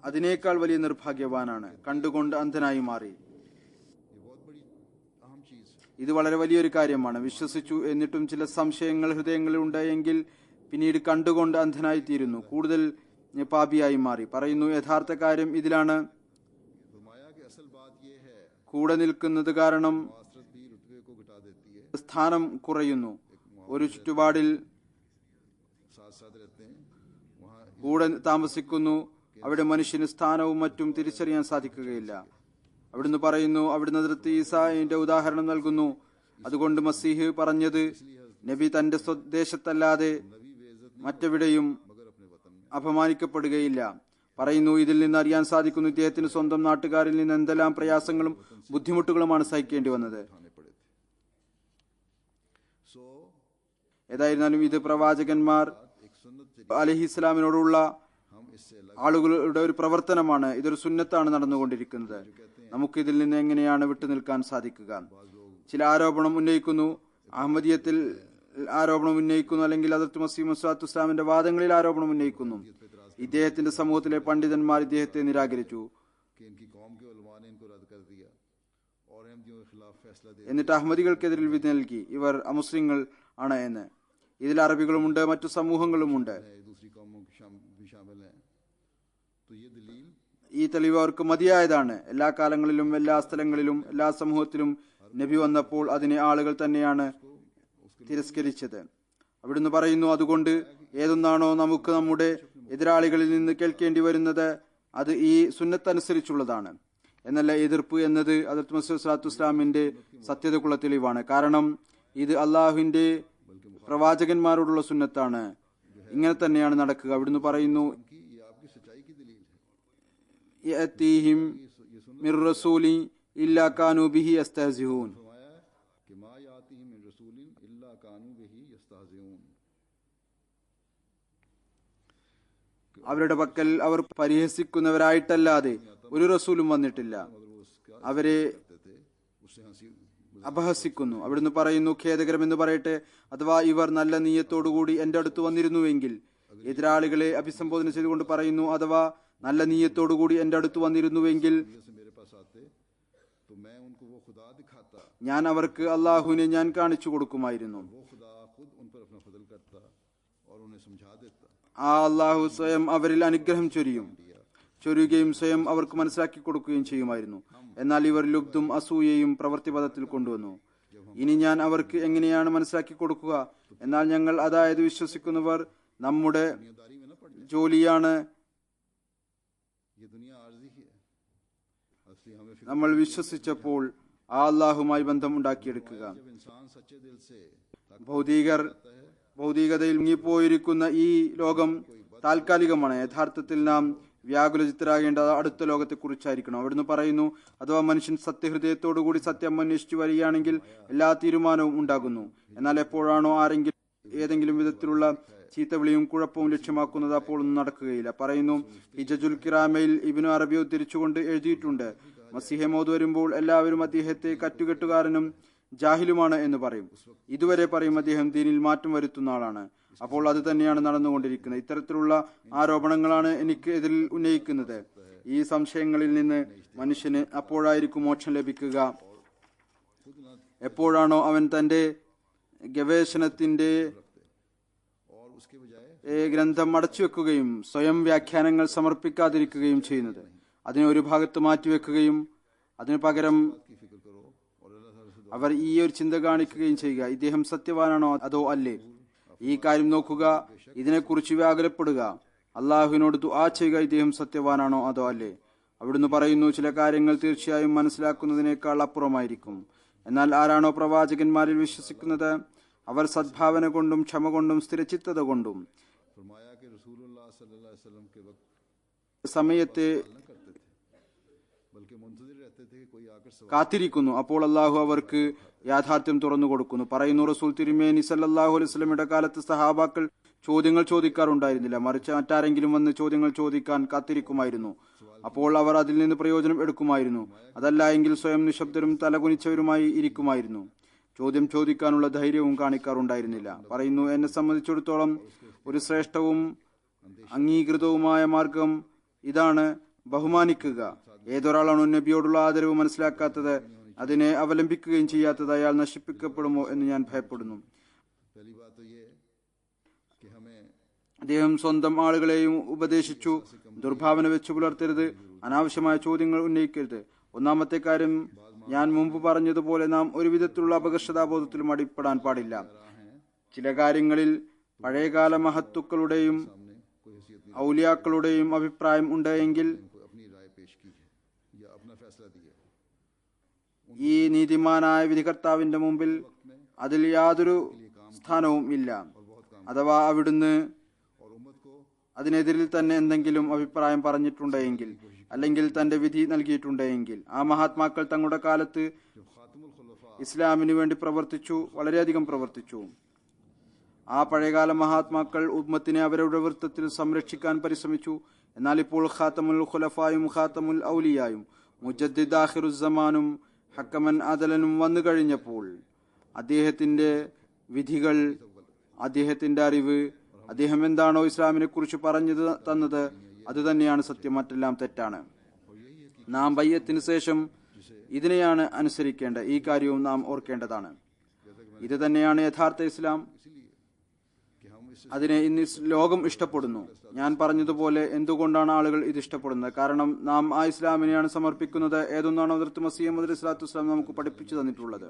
അതിനേക്കാൾ വലിയ നിർഭാഗ്യവാനാണ്. കണ്ടുകൊണ്ട് അന്ധനായി മാറി. ये बहुत बड़ी अहम चीज है. ഇത് വളരെ വലിയൊരു കാര്യമാണ്. വിശ്വസിച്ചു എന്നിട്ടും ചില സംശയങ്ങൾ ഹൃദയങ്ങളിൽ ഉണ്ട് എങ്കിൽ പിന്നീട് കണ്ടുകൊണ്ട് അന്ധനായി തീരുന്നു, കൂടുതൽ പാപിയായി മാറി. പറയുന്നു, യഥാർത്ഥ കാര്യം ഇതിലാണ്. फरमाया कि असल बात ये है കൂടെ നിൽക്കുന്നത് കാരണം मासरत भी रुतबे को घटा देती है. സ്ഥാനം കുറയുന്നു. ഒരു ചുറ്റുപാടിൽ साथ साथ रहते हैं वहाँ കൂടെ താമസിക്കുന്നു, അവിടെ മനുഷ്യന് സ്ഥാനവും മറ്റും തിരിച്ചറിയാൻ സാധിക്കുകയില്ല. അവിടുന്ന് പറയുന്നു, അവിടുന്ന് ഹദ്റത്ത് ഈസായുടെ ഉദാഹരണം നൽകുന്നു. അതുകൊണ്ട് മസീഹ് പറഞ്ഞത്, നബി തന്റെ സ്വദേശത്തല്ലാതെ മറ്റെവിടെയും मगर अपने वतन में അപമാനിക്കപ്പെടുകയില്ല. പറയുന്നു, ഇതിൽ നിന്ന് അറിയാൻ സാധിക്കുന്നു ഇദ്ദേഹത്തിന് സ്വന്തം നാട്ടുകാരിൽ നിന്ന് എന്തെല്ലാം പ്രയാസങ്ങളും ബുദ്ധിമുട്ടുകളുമാണ് സഹിക്കേണ്ടി വന്നത്. उठाने पड़े थे. सो ഏതായിരുന്നാലും ഇത് പ്രവാചകന്മാർ एक सुन्नत അലൈഹിസ്സലാമിനോടുള്ള हम इससे अलग ആളുകളുടെ ഒരു പ്രവർത്തനമാണ്. ഇതൊരു സുന്നത്താണ് നടന്നുകൊണ്ടിരിക്കുന്നത്. നമുക്കിതിൽ നിന്ന് എങ്ങനെയാണ് വിട്ടുനിൽക്കാൻ സാധിക്കുക? ചില ആരോപണം ഉന്നയിക്കുന്നു, അഹമ്മദിയത്തിൽ ആരോപണം ഉന്നയിക്കുന്നു, അല്ലെങ്കിൽ ഹദ്റത്ത് മസീഹ് മൗഊദ് ഇസ്ലാമിന്റെ വാദങ്ങളിൽ ആരോപണം ഉന്നയിക്കുന്നു. ഇദ്ദേഹത്തിന്റെ സമൂഹത്തിലെ പണ്ഡിതന്മാർ ഇദ്ദേഹത്തെ നിരാകരിച്ചു. कि इनकी कौम के उलमा ने इनको रद्द कर दिया और अहमदियों के खिलाफ फैसला दे എന്നിട്ട് അഹമ്മദികൾക്കെതിരിൽ വിധി നൽകി, ഇവർ അമുസ്ലിങ്ങൾ ആണ് എന്ന്. ഇതിൽ അറബികളുമുണ്ട്, മറ്റു സമൂഹങ്ങളുമുണ്ട്. दिया. दूसरी कौमों की भी शामिल हैं. तो ये दलील ഈ തെളിവ് അവർക്ക് മതിയായതാണ്. എല്ലാ കാലങ്ങളിലും എല്ലാ സ്ഥലങ്ങളിലും എല്ലാ സമൂഹത്തിലും നബി വന്നപ്പോൾ അതിനെ ആളുകൾ തന്നെയാണ് തിരസ്കരിച്ചത്. അവിടുന്ന് പറയുന്നു, അതുകൊണ്ട് ഏതൊന്നാണോ നമുക്ക് നമ്മുടെ എതിരാളികളിൽ നിന്ന് കേൾക്കേണ്ടി വരുന്നത് അത് ഈ സുന്നത്തനുസരിച്ചുള്ളതാണ്. എന്നല്ല എതിർപ്പ് എന്നത് ഹദ്റത്ത് മസീഹ് സ്വല്ലല്ലാഹു അലൈഹി വസല്ലമിന്റെ സത്യതക്കുള്ള തെളിവാണ്. കാരണം ഇത് അള്ളാഹുവിന്റെ പ്രവാചകന്മാരോടുള്ള സുന്നത്താണ്. ഇങ്ങനെ തന്നെയാണ് നടക്കുക. അവിടുന്ന് പറയുന്നു, की ये आपकी सच्चाई की दलील है. യഅതീഹിം മിർ റസൂലി ഇല്ലാ കാനൂ ബിഹി യസ്തഹ്സിഊൻ. फरमाया कि मा यातिहिम मिन रसूलिन इल्ला कानू बिही यस्तहज़िऊन. അവരുടെ പക്കൽ അവർ പരിഹസിക്കുന്നവരായിട്ടല്ലാതെ ഒരു റസൂലും വന്നിട്ടില്ല. അവരെ कहते थे उससे हंसी അപഹസിക്കുന്നു. അവിടുന്ന് പറയുന്നു, ഖേദകരമെന്ന് പറയട്ടെ, അഥവാ ഇവർ നല്ല നീയത്തോടുകൂടി എന്റെ അടുത്ത് വന്നിരുന്നുവെങ്കിൽ. എതിരാളികളെ അഭിസംബോധന ചെയ്തുകൊണ്ട് പറയുന്നു, അഥവാ നല്ല നീയത്തോടുകൂടി എന്റെ അടുത്ത് വന്നിരുന്നുവെങ്കിൽ से मेरे पास आते तो मैं उनको वो खुदा दिखाता. ഞാൻ അവർക്ക് അള്ളാഹുവിനെ ഞാൻ കാണിച്ചു കൊടുക്കുമായിരുന്നു. वो खुदा खुद उन पर अपना फजल करता और उन्हें समझा देता. ആ അള്ളാഹു സ്വയം അവരിൽ അനുഗ്രഹം ചൊരിയുകയും സ്വയം അവർക്ക് മനസ്സിലാക്കി കൊടുക്കുകയും ചെയ്യുമായിരുന്നു. എന്നാൽ ഇവർ ലുബ്ധും അസൂയയും പ്രവൃത്തിപഥത്തിൽ കൊണ്ടുവന്നു. ഇനി ഞാൻ അവർക്ക് എങ്ങനെയാണ് മനസ്സിലാക്കി കൊടുക്കുക? എന്നാൽ ഞങ്ങൾ, അതായത് വിശ്വസിക്കുന്നവർ, നമ്മുടെ दुनियादारी में न पड़ जाए. ജോലിയാണ് ये दुनिया आर्जी ही है. असली हमें फिक्र നമ്മൾ വിശ്വസിച്ചപ്പോൾ ആ അള്ളാഹുമായി ബന്ധം ഉണ്ടാക്കിയെടുക്കുക. जब इंसान सच्चे दिल से ഭൗതികതയിൽ മുങ്ങിപ്പോയിരിക്കുന്ന ഈ ലോകം താൽക്കാലികമാണ്. യഥാർത്ഥത്തിൽ നാം വ്യാകുലചിത്തരാകേണ്ടത് അടുത്ത ലോകത്തെക്കുറിച്ചായിരിക്കണം. അവിടുന്ന് പറയുന്നു, അഥവാ മനുഷ്യൻ സത്യഹൃദയത്തോടുകൂടി സത്യം അന്വേഷിച്ചു വരികയാണെങ്കിൽ എല്ലാ തീരുമാനവും ഉണ്ടാകുന്നു. എന്നാൽ എപ്പോഴാണോ ആരെങ്കിലും ഏതെങ്കിലും വിധത്തിലുള്ള ചീത്തവിളിയും കുഴപ്പവും ലക്ഷ്യമാക്കുന്നത് അപ്പോഴൊന്നും നടക്കുകയില്ല. പറയുന്നു, ഹിജജുൽ കിറാമയിൽ ഇബ്നു അറബി ഉദ്ധരിച്ചുകൊണ്ട് എഴുതിയിട്ടുണ്ട്, മസീഹെ മൗദ് വരുമ്പോൾ എല്ലാവരും അദ്ദേഹത്തെ കറ്റുകെട്ടുകാരനും ജാഹിലുമാണ് എന്ന് പറയും. ഇതുവരെ പറയും അദ്ദേഹം ദീനിൽ മാറ്റം വരുത്തുന്ന ആളാണ്. അപ്പോൾ അത് തന്നെയാണ് നടന്നുകൊണ്ടിരിക്കുന്നത്. ഇത്തരത്തിലുള്ള ആരോപണങ്ങളാണ് എനിക്ക് എതിരിൽ ഉന്നയിക്കുന്നത്. ഈ സംശയങ്ങളിൽ നിന്ന് മനുഷ്യന് അപ്പോഴായിരിക്കും മോക്ഷം ലഭിക്കുക, എപ്പോഴാണോ അവൻ തന്റെ ഗവേഷണത്തിന്റെ ഗ്രന്ഥം മടച്ചുവെക്കുകയും സ്വയം വ്യാഖ്യാനങ്ങൾ സമർപ്പിക്കാതിരിക്കുകയും ചെയ്യുന്നത്. അതിനെ ഒരു ഭാഗത്ത് മാറ്റിവെക്കുകയും അതിനു പകരം അവർ ഈ ഒരു ചിന്ത കാണിക്കുകയും ചെയ്യുക, ഇദ്ദേഹം സത്യവാനാണോ അതോ അല്ലേ, ഈ കാര്യം നോക്കുക, ഇതിനെക്കുറിച്ച് വ്യാകുലപ്പെടുക, അള്ളാഹുവിനോട് ദുആ ചെയ്യുക, ഇദ്ദേഹം സത്യവാനാണോ അതോ അല്ലേ. അവിടുന്ന് പറയുന്നു, ചില കാര്യങ്ങൾ തീർച്ചയായും മനസ്സിലാക്കുന്നതിനേക്കാൾ അപ്പുറമായിരിക്കും. എന്നാൽ ആരാണോ പ്രവാചകന്മാരിൽ വിശ്വസിക്കുന്നത് അവർ സദ്ഭാവന കൊണ്ടും ക്ഷമ കൊണ്ടും സ്ഥിരചിത്തത കൊണ്ടും സമയത്തെ കാത്തിരിക്കുന്നു, അപ്പോൾ അള്ളാഹു അവർക്ക് യാഥാർത്ഥ്യം തുറന്നു കൊടുക്കുന്നു. പറയുന്നു, റസൂൽ തിരുമേനി സല്ലല്ലാഹു അലൈഹി വസല്ലമയുടെ കാലത്ത് സഹാബാക്കൾ ചോദ്യങ്ങൾ ചോദിക്കാറുണ്ടായിരുന്നില്ല, മറിച്ച് മറ്റാരെങ്കിലും വന്ന് ചോദ്യങ്ങൾ ചോദിക്കാൻ കാത്തിരിക്കുമായിരുന്നു. അപ്പോൾ അവർ അതിൽ നിന്ന് പ്രയോജനം എടുക്കുമായിരുന്നു. അതല്ല എങ്കിൽ സ്വയം നിശബ്ദരും തലകുനിച്ചവരുമായി ഇരിക്കുമായിരുന്നു. ചോദ്യം ചോദിക്കാനുള്ള ധൈര്യവും കാണിക്കാറുണ്ടായിരുന്നില്ല. പറയുന്നു, എന്നെ സംബന്ധിച്ചിടത്തോളം ഒരു ശ്രേഷ്ഠവും അംഗീകൃതവുമായ മാർഗം ഇതാണ്, ബഹുമാനിക്കുക. ഏതൊരാളാണോ നബിയോടുള്ള ആദരവ് മനസ്സിലാക്കാത്തത്, അതിനെ അവലംബിക്കുകയും ചെയ്യാത്തത്, അയാൾ നശിപ്പിക്കപ്പെടുമോ എന്ന് ഞാൻ ഭയപ്പെടുന്നു. അദ്ദേഹം സ്വന്തം ആളുകളെയും ഉപദേശിച്ചു, ദുർഭാവന വെച്ചു പുലർത്തരുത്, അനാവശ്യമായ ചോദ്യങ്ങൾ ഉന്നയിക്കരുത്. ഒന്നാമത്തെ കാര്യം, ഞാൻ മുമ്പ് പറഞ്ഞതുപോലെ നാം ഒരു വിധത്തിലുള്ള അപകർഷതാബോധത്തിലും അടിപ്പെടാൻ പാടില്ല. ചില കാര്യങ്ങളിൽ പഴയകാല മഹത്തുക്കളുടെയും ഔലിയാക്കളുടെയും അഭിപ്രായം ഉണ്ടെങ്കിൽ ഈ നീതിമാനായ വിധികർത്താവിന്റെ മുമ്പിൽ അതിൽ യാതൊരു സ്ഥാനവും ഇല്ല. അഥവാ അവിടുന്ന് അതിനെതിരിൽ തന്നെ എന്തെങ്കിലും അഭിപ്രായം പറഞ്ഞിട്ടുണ്ടെങ്കിൽ അല്ലെങ്കിൽ തന്റെ വിധി നൽകിയിട്ടുണ്ടെങ്കിൽ, ആ മഹാത്മാക്കൾ തങ്ങളുടെ കാലത്ത് ഇസ്ലാമിന് വേണ്ടി പ്രവർത്തിച്ചു, വളരെയധികം പ്രവർത്തിച്ചു. ആ പഴയകാല മഹാത്മാക്കൾ ഉമ്മത്തിനെ അവരുടെ വൃത്തത്തിൽ സംരക്ഷിക്കാൻ പരിശ്രമിച്ചു. എന്നാൽ ഇപ്പോൾ ഖാത്തമുൽ ഖുലഫായും ഖാത്തമുൽ ഔലിയായും മുജദ്ദിദ് ആഖിറുസ്സമാനും ഹക്കമൻ അദലനും വന്നു കഴിഞ്ഞപ്പോൾ അദ്ദേഹത്തിന്റെ വിധികൾ, അദ്ദേഹത്തിന്റെ അറിവ്, അദ്ദേഹം എന്താണോ ഇസ്ലാമിനെ കുറിച്ച് പറഞ്ഞു തന്നത് അത് തന്നെയാണ് സത്യം, മറ്റെല്ലാം തെറ്റാണ്. നാം ബയ്യത്തിന് ശേഷം ഇതിനെയാണ് അനുസരിക്കേണ്ടത്. ഈ കാര്യവും നാം ഓർക്കേണ്ടതാണ്. ഇത് തന്നെയാണ് യഥാർത്ഥ ഇസ്ലാം. അതിനെ ഇന്ന് ലോകം ഇഷ്ടപ്പെടുന്നു. ഞാൻ പറഞ്ഞതുപോലെ എന്തുകൊണ്ടാണ് ആളുകൾ ഇത് ഇഷ്ടപ്പെടുന്നത്? കാരണം നാം ആ ഇസ്ലാമിനെയാണ് സമർപ്പിക്കുന്നത്, ഏതൊന്നാണ് ഹദ്റത്ത് മസീഹ് മൗഊദ് അലൈഹി സ്വലാത്തു വസ്സലാം നമുക്ക് പഠിപ്പിച്ചു തന്നിട്ടുള്ളത്.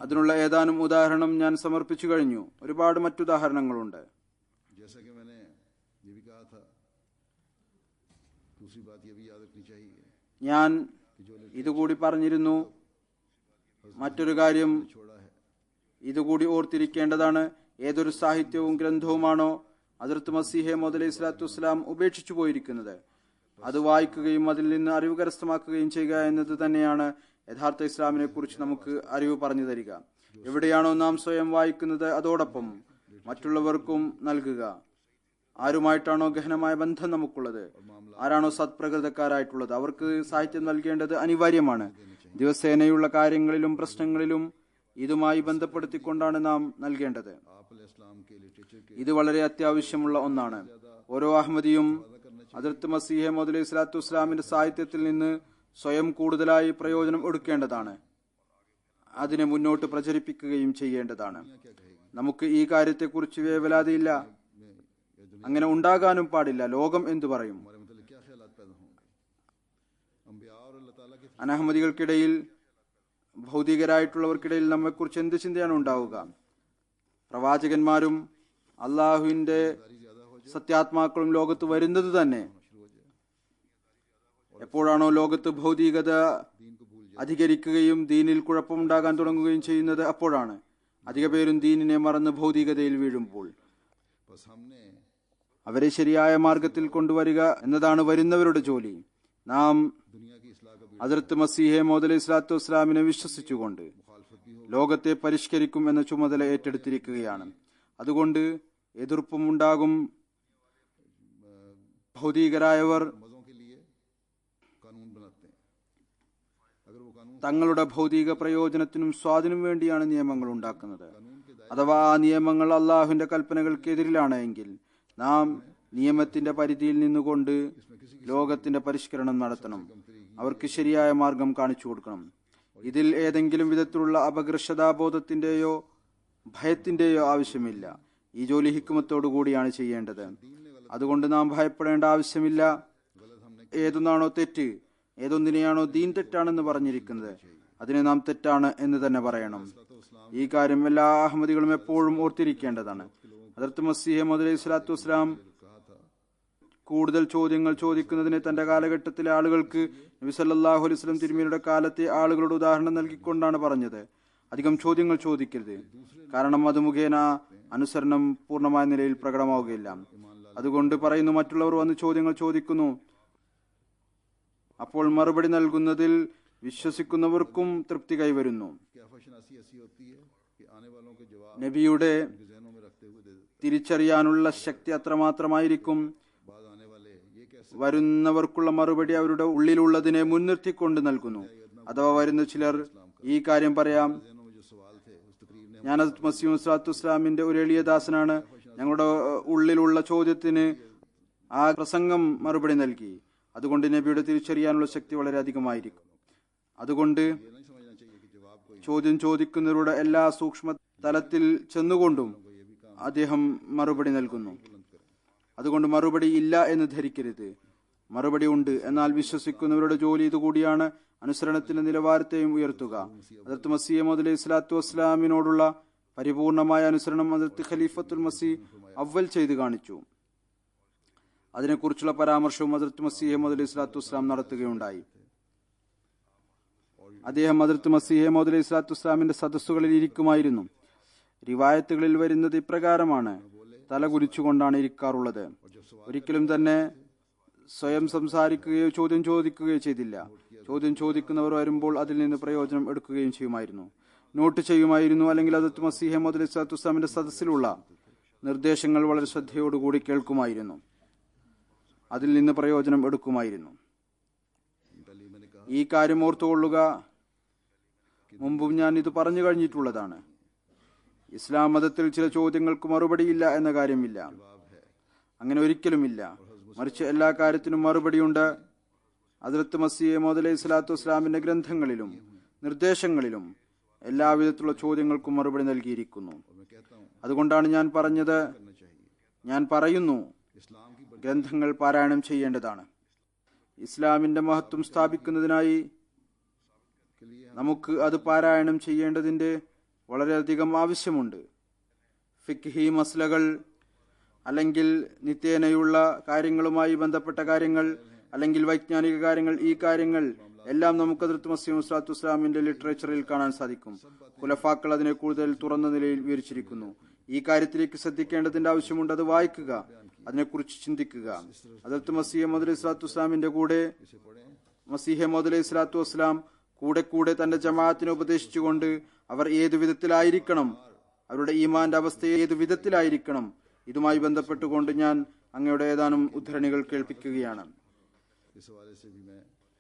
അതിനുള്ള ഏതാനും ഉദാഹരണം ഞാൻ സമർപ്പിച്ചു കഴിഞ്ഞു. ഒരുപാട് മറ്റുദാഹരണങ്ങളുണ്ട്. ഞാൻ ഇതുകൂടി പറഞ്ഞിരുന്നു. മറ്റൊരു കാര്യം ഇതുകൂടി ഓർത്തിരിക്കേണ്ടതാണ്. ഏതൊരു സാഹിത്യവും ഗ്രന്ഥവുമാണോ ഹദ്റത്ത് മസീഹ് മൗഊദ് അലൈഹി സ്വലാത്തു വസ്സലാം ഉപേക്ഷിച്ചു പോയിരിക്കുന്നത്, അത് വായിക്കുകയും അതിൽ നിന്ന് അറിവ് കരസ്ഥമാക്കുകയും ചെയ്യുക എന്നത് തന്നെയാണ് യഥാർത്ഥ ഇസ്ലാമിനെ കുറിച്ച് നമുക്ക് അറിവ് പറഞ്ഞു തരിക. എവിടെയാണോ നാം സ്വയം വായിക്കുന്നത് അതോടൊപ്പം മറ്റുള്ളവർക്കും നൽകുക. ആരുമായിട്ടാണോ ഗഹനമായ ബന്ധം നമുക്കുള്ളത്, ആരാണോ സത്പ്രകൃതക്കാരായിട്ടുള്ളത്, അവർക്ക് സാഹിത്യം നൽകേണ്ടത് അനിവാര്യമാണ്. ദിവസേനയുള്ള കാര്യങ്ങളിലും പ്രശ്നങ്ങളിലും ഇതുമായി ബന്ധപ്പെടുത്തിക്കൊണ്ടാണ് നാം നൽകേണ്ടത്. ഇത് വളരെ അത്യാവശ്യമുള്ള ഒന്നാണ്. ഓരോ അഹമ്മദിയും ഹദ്റത്ത് മസീഹ് മൗഊദ് അലൈഹി സ്വലാത്തു വസ്സലാമിന്റെ സാഹിത്യത്തിൽ നിന്ന് സ്വയം കൂടുതലായി പ്രയോജനം എടുക്കേണ്ടതാണ്. അതിനെ മുന്നോട്ട് പ്രചരിപ്പിക്കുകയും ചെയ്യേണ്ടതാണ്. നമുക്ക് ഈ കാര്യത്തെക്കുറിച്ച് വേവലാതിയില്ല, അങ്ങനെ ഉണ്ടാകാനും പാടില്ല. ലോകം എന്തു പറയും? അനഹമ്മദികൾക്കിടയിൽ, ഭൗതികരായിട്ടുള്ളവർക്കിടയിൽ നമ്മെക്കുറിച്ച് എന്ത് ചിന്തയാണ് ഉണ്ടാവുക? പ്രവാചകന്മാരും അള്ളാഹുവിന്റെ സത്യാത്മാക്കളും ലോകത്ത് വരുന്നത് തന്നെ എപ്പോഴാണോ ലോകത്ത് ഭൗതികത അധികരിക്കുകയും ദീനിൽ കുഴപ്പമുണ്ടാകാൻ തുടങ്ങുകയും ചെയ്യുന്നത് അപ്പോഴാണ്. അധിക പേരും ദീനിനെ മറന്ന് ഭൗതികതയിൽ വീഴുമ്പോൾ അവരെ ശരിയായ മാർഗത്തിൽ കൊണ്ടുവരിക എന്നതാണ് വരുന്നവരുടെ ജോലി. നാം ഹദ്റത്ത് മസീഹ് മൗഊദ് അലൈഹി സ്വലാത്തു വസ്സലാമിനെ വിശ്വസിച്ചുകൊണ്ട് ലോകത്തെ പരിഷ്കരിക്കും എന്ന ചുമതല ഏറ്റെടുത്തിരിക്കുകയാണ്. അതുകൊണ്ട് എതിർപ്പുമുണ്ടാകും. ഭൗതികരായവർ തങ്ങളുടെ ഭൗതിക പ്രയോജനത്തിനും സ്വാധീനം വേണ്ടിയാണ് നിയമങ്ങൾ ഉണ്ടാക്കുന്നത്. അഥവാ ആ നിയമങ്ങൾ അള്ളാഹുവിന്റെ കൽപ്പനകൾക്കെതിരിലാണ് എങ്കിൽ നാം നിയമത്തിന്റെ പരിധിയിൽ നിന്നുകൊണ്ട് ലോകത്തിന്റെ പരിഷ്കരണം നടത്തണം. അവർക്ക് ശരിയായ മാർഗം കാണിച്ചു കൊടുക്കണം. ഇതിൽ ഏതെങ്കിലും വിധത്തിലുള്ള അപകർഷതാബോധത്തിന്റെയോ ഭയത്തിന്റെയോ ആവശ്യമില്ല. ഈ ജോലി ഹിക്മത്തോടു കൂടിയാണ് ചെയ്യേണ്ടത്. അതുകൊണ്ട് നാം ഭയപ്പെടേണ്ട ആവശ്യമില്ല. ഏതൊന്നാണോ തെറ്റ്, ഏതൊന്നിനെയാണോ ദീൻ തെറ്റാണെന്ന് പറഞ്ഞിരിക്കുന്നത്, അതിനെ നാം തെറ്റാണ് എന്ന് തന്നെ പറയണം. ഈ കാര്യം എല്ലാ അഹമ്മദികളും എപ്പോഴും ഓർത്തിരിക്കേണ്ടതാണ്. ഹദരത്ത് മസീഹ് മൗഊദ് അലൈഹി സ്വലാത്തു വസ്സലാം കൂടുതൽ ചോദ്യങ്ങൾ ചോദിക്കുന്നതിന് തന്റെ കാലഘട്ടത്തിലെ ആളുകൾക്ക് നബി സല്ലല്ലാഹു അലൈഹി വസല്ലം തിരുമേനിയുടെ കാലത്തെ ആളുകളുടെ ഉദാഹരണം നൽകിക്കൊണ്ടാണ് പറഞ്ഞത്, അധികം ചോദ്യങ്ങൾ ചോദിക്കരുത്, കാരണം അത് മുഖേന അനുസരണം പൂർണ്ണമായ നിലയിൽ പ്രകടമാവുകയില്ല. അതുകൊണ്ട് പറയുന്നു, മറ്റുള്ളവർ വന്ന് ചോദ്യങ്ങൾ ചോദിക്കുന്നു, അപ്പോൾ മറുപടി നൽകുന്നതിൽ വിശ്വസിക്കുന്നവർക്കും തൃപ്തി കൈവരുന്നു. നബിയുടെ തിരിച്ചറിയാനുള്ള ശക്തി അത്രമാത്രമായിരിക്കും. വരുന്നവർക്കുള്ള മറുപടി അവരുടെ ഉള്ളിലുള്ളതിനെ മുൻനിർത്തിക്കൊണ്ട് നൽകുന്നു. അഥവാ വരുന്ന ചിലർ ഈ കാര്യം പറയാം, ഞാൻ ഹദ്റത്ത് മസീഹ് മൗഊദ് സ്വല്ലല്ലാഹു അലൈഹി വസല്ലമിന്റെ ഒരു എളിയ ദാസനാണ്, ഞങ്ങളുടെ ഉള്ളിലുള്ള ചോദ്യത്തിന് ആ പ്രസംഗം മറുപടി നൽകി. അതുകൊണ്ട് നബിയുടെ തിരിച്ചറിയാനുള്ള ശക്തി വളരെ അധികമായിരിക്കും. അതുകൊണ്ട് ചോദ്യം ചോദിക്കുന്നവരുടെ എല്ലാ സൂക്ഷ്മ തലത്തിൽ ചെന്നുകൊണ്ടും അദ്ദേഹം മറുപടി നൽകുന്നു. അതുകൊണ്ട് മറുപടി ഇല്ല എന്ന് ധരിക്കരുത്. മറുപടി ഉണ്ട്. എന്നാൽ വിശ്വസിക്കുന്നവരുടെ ജോലി ഇതുകൂടിയാണ്, അനുസരണത്തിന്റെ നിലവാരത്തെയും ഉയർത്തുക. ഹദരത്ത് മസീഹ് മൗഊദ് അലൈഹി സ്വലാത്തു വസ്സലാമിനോടുള്ള പരിപൂർണമായ അനുസരണം ഹദരത്ത് ഖലീഫത്തുൽ മസീഹ് അവൽ ചെയ്തു കാണിച്ചു. അതിനെക്കുറിച്ചുള്ള പരാമർശവും ഹദരത്ത് മസീഹ് മൗഊദ് അലൈഹി സ്വലാത്തു വസ്സലാം നടത്തുകയുണ്ടായി. അദ്ദേഹം ഹദരത്ത് മസീഹ് മൗഊദ് അലൈഹി സ്വലാത്തു വസ്സലാമിന്റെ സദസ്സുകളിൽ ഇരിക്കുമായിരുന്നു. റിവായത്തുകളിൽ വരുന്നത് ഇപ്രകാരമാണ്: തല കുനിച്ചുകൊണ്ടാണ് ഇരിക്കാറുള്ളത്. ഒരിക്കലും തന്നെ സ്വയം സംസാരിക്കുകയോ ചോദ്യം ചോദിക്കുകയോ ചെയ്തില്ല. ചോദ്യം ചോദിക്കുന്നവർ വരുമ്പോൾ അതിൽ നിന്ന് പ്രയോജനം എടുക്കുകയും ചെയ്യുമായിരുന്നു, നോട്ട് ചെയ്യുമായിരുന്നു. അല്ലെങ്കിൽ ഹദരത്ത് മസീഹ് മൗഊദ് അലൈഹി സ്വലാത്തു വസ്സലാമിന്റെ സദസ്സിലുള്ള നിർദ്ദേശങ്ങൾ വളരെ ശ്രദ്ധയോടുകൂടി കേൾക്കുമായിരുന്നു, അതിൽ നിന്ന് പ്രയോജനം എടുക്കുമായിരുന്നു. ഈ കാര്യം ഓർത്തുകൊള്ളുക. മുമ്പും ഞാൻ ഇത് പറഞ്ഞു കഴിഞ്ഞിട്ടുള്ളതാണ്. ഇസ്ലാം മതത്തിൽ ചില ചോദ്യങ്ങൾക്ക് മറുപടിയില്ല എന്ന കാര്യമില്ല. അങ്ങനെ ഒരിക്കലുമില്ല. മറിച്ച് എല്ലാ കാര്യത്തിനും മറുപടിയുണ്ട്. ഹദ്റത്ത് മസീഹ് മൗഊദ് അലൈഹി സ്വലാത്തു വസ്സലാമിന്റെ ഗ്രന്ഥങ്ങളിലും നിർദ്ദേശങ്ങളിലും എല്ലാവിധത്തിലുള്ള ചോദ്യങ്ങൾക്കും മറുപടി നൽകിയിരിക്കുന്നു. അതുകൊണ്ടാണ് ഞാൻ പറയുന്നു, ഗ്രന്ഥങ്ങൾ പാരായണം ചെയ്യേണ്ടതാണ്. ഇസ്ലാമിന്റെ മഹത്വം സ്ഥാപിക്കുന്നതിനായി നമുക്ക് അത് പാരായണം ചെയ്യേണ്ടതിന്റെ വളരെയധികം ആവശ്യമുണ്ട്. ഫിഖ്ഹി മസ്ലകൾ അല്ലെങ്കിൽ നിത്യേനയുള്ള കാര്യങ്ങളുമായി ബന്ധപ്പെട്ട കാര്യങ്ങൾ അല്ലെങ്കിൽ വൈജ്ഞാനിക കാര്യങ്ങൾ, ഈ കാര്യങ്ങൾ എല്ലാം നമുക്ക് ഹദ്റത്ത് മസീഹ് മൗഊദ് സ്വല്ലല്ലാഹു അലൈഹി വസല്ലമിന്റെ ലിറ്ററേച്ചറിൽ കാണാൻ സാധിക്കും. ഖുലഫാക്കൾ അതിനെ കൂടുതൽ തുറന്ന നിലയിൽ വിവരിച്ചിരിക്കുന്നു. ഈ കാര്യത്തിലേക്ക് ശ്രദ്ധിക്കേണ്ടതിന്റെ ആവശ്യമുണ്ട്. അത് വായിക്കുക, അതിനെക്കുറിച്ച് ചിന്തിക്കുക. ഹദ്റത്ത് മസീഹ് മൗഊദ് അലൈഹി സ്വലാത്തു വസ്സലാമിന്റെ കൂടെ മസീഹ് മൗഊദ് അലൈഹി സ്വലാത്തു വസ്സലാം കൂടെ തന്റെ ജമാഅത്തിനെ ഉപദേശിച്ചുകൊണ്ട് അവർ ഏതു വിധത്തിലായിരിക്കണം, അവരുടെ ഈമാന്റെ അവസ്ഥ ഏതു വിധത്തിലായിരിക്കണം, ഇതുമായി ബന്ധപ്പെട്ടുകൊണ്ട് ഞാൻ അങ്ങയുടെ ഏതാനും ഉദ്ധരണികൾ കേൾപ്പിക്കുകയാണ്.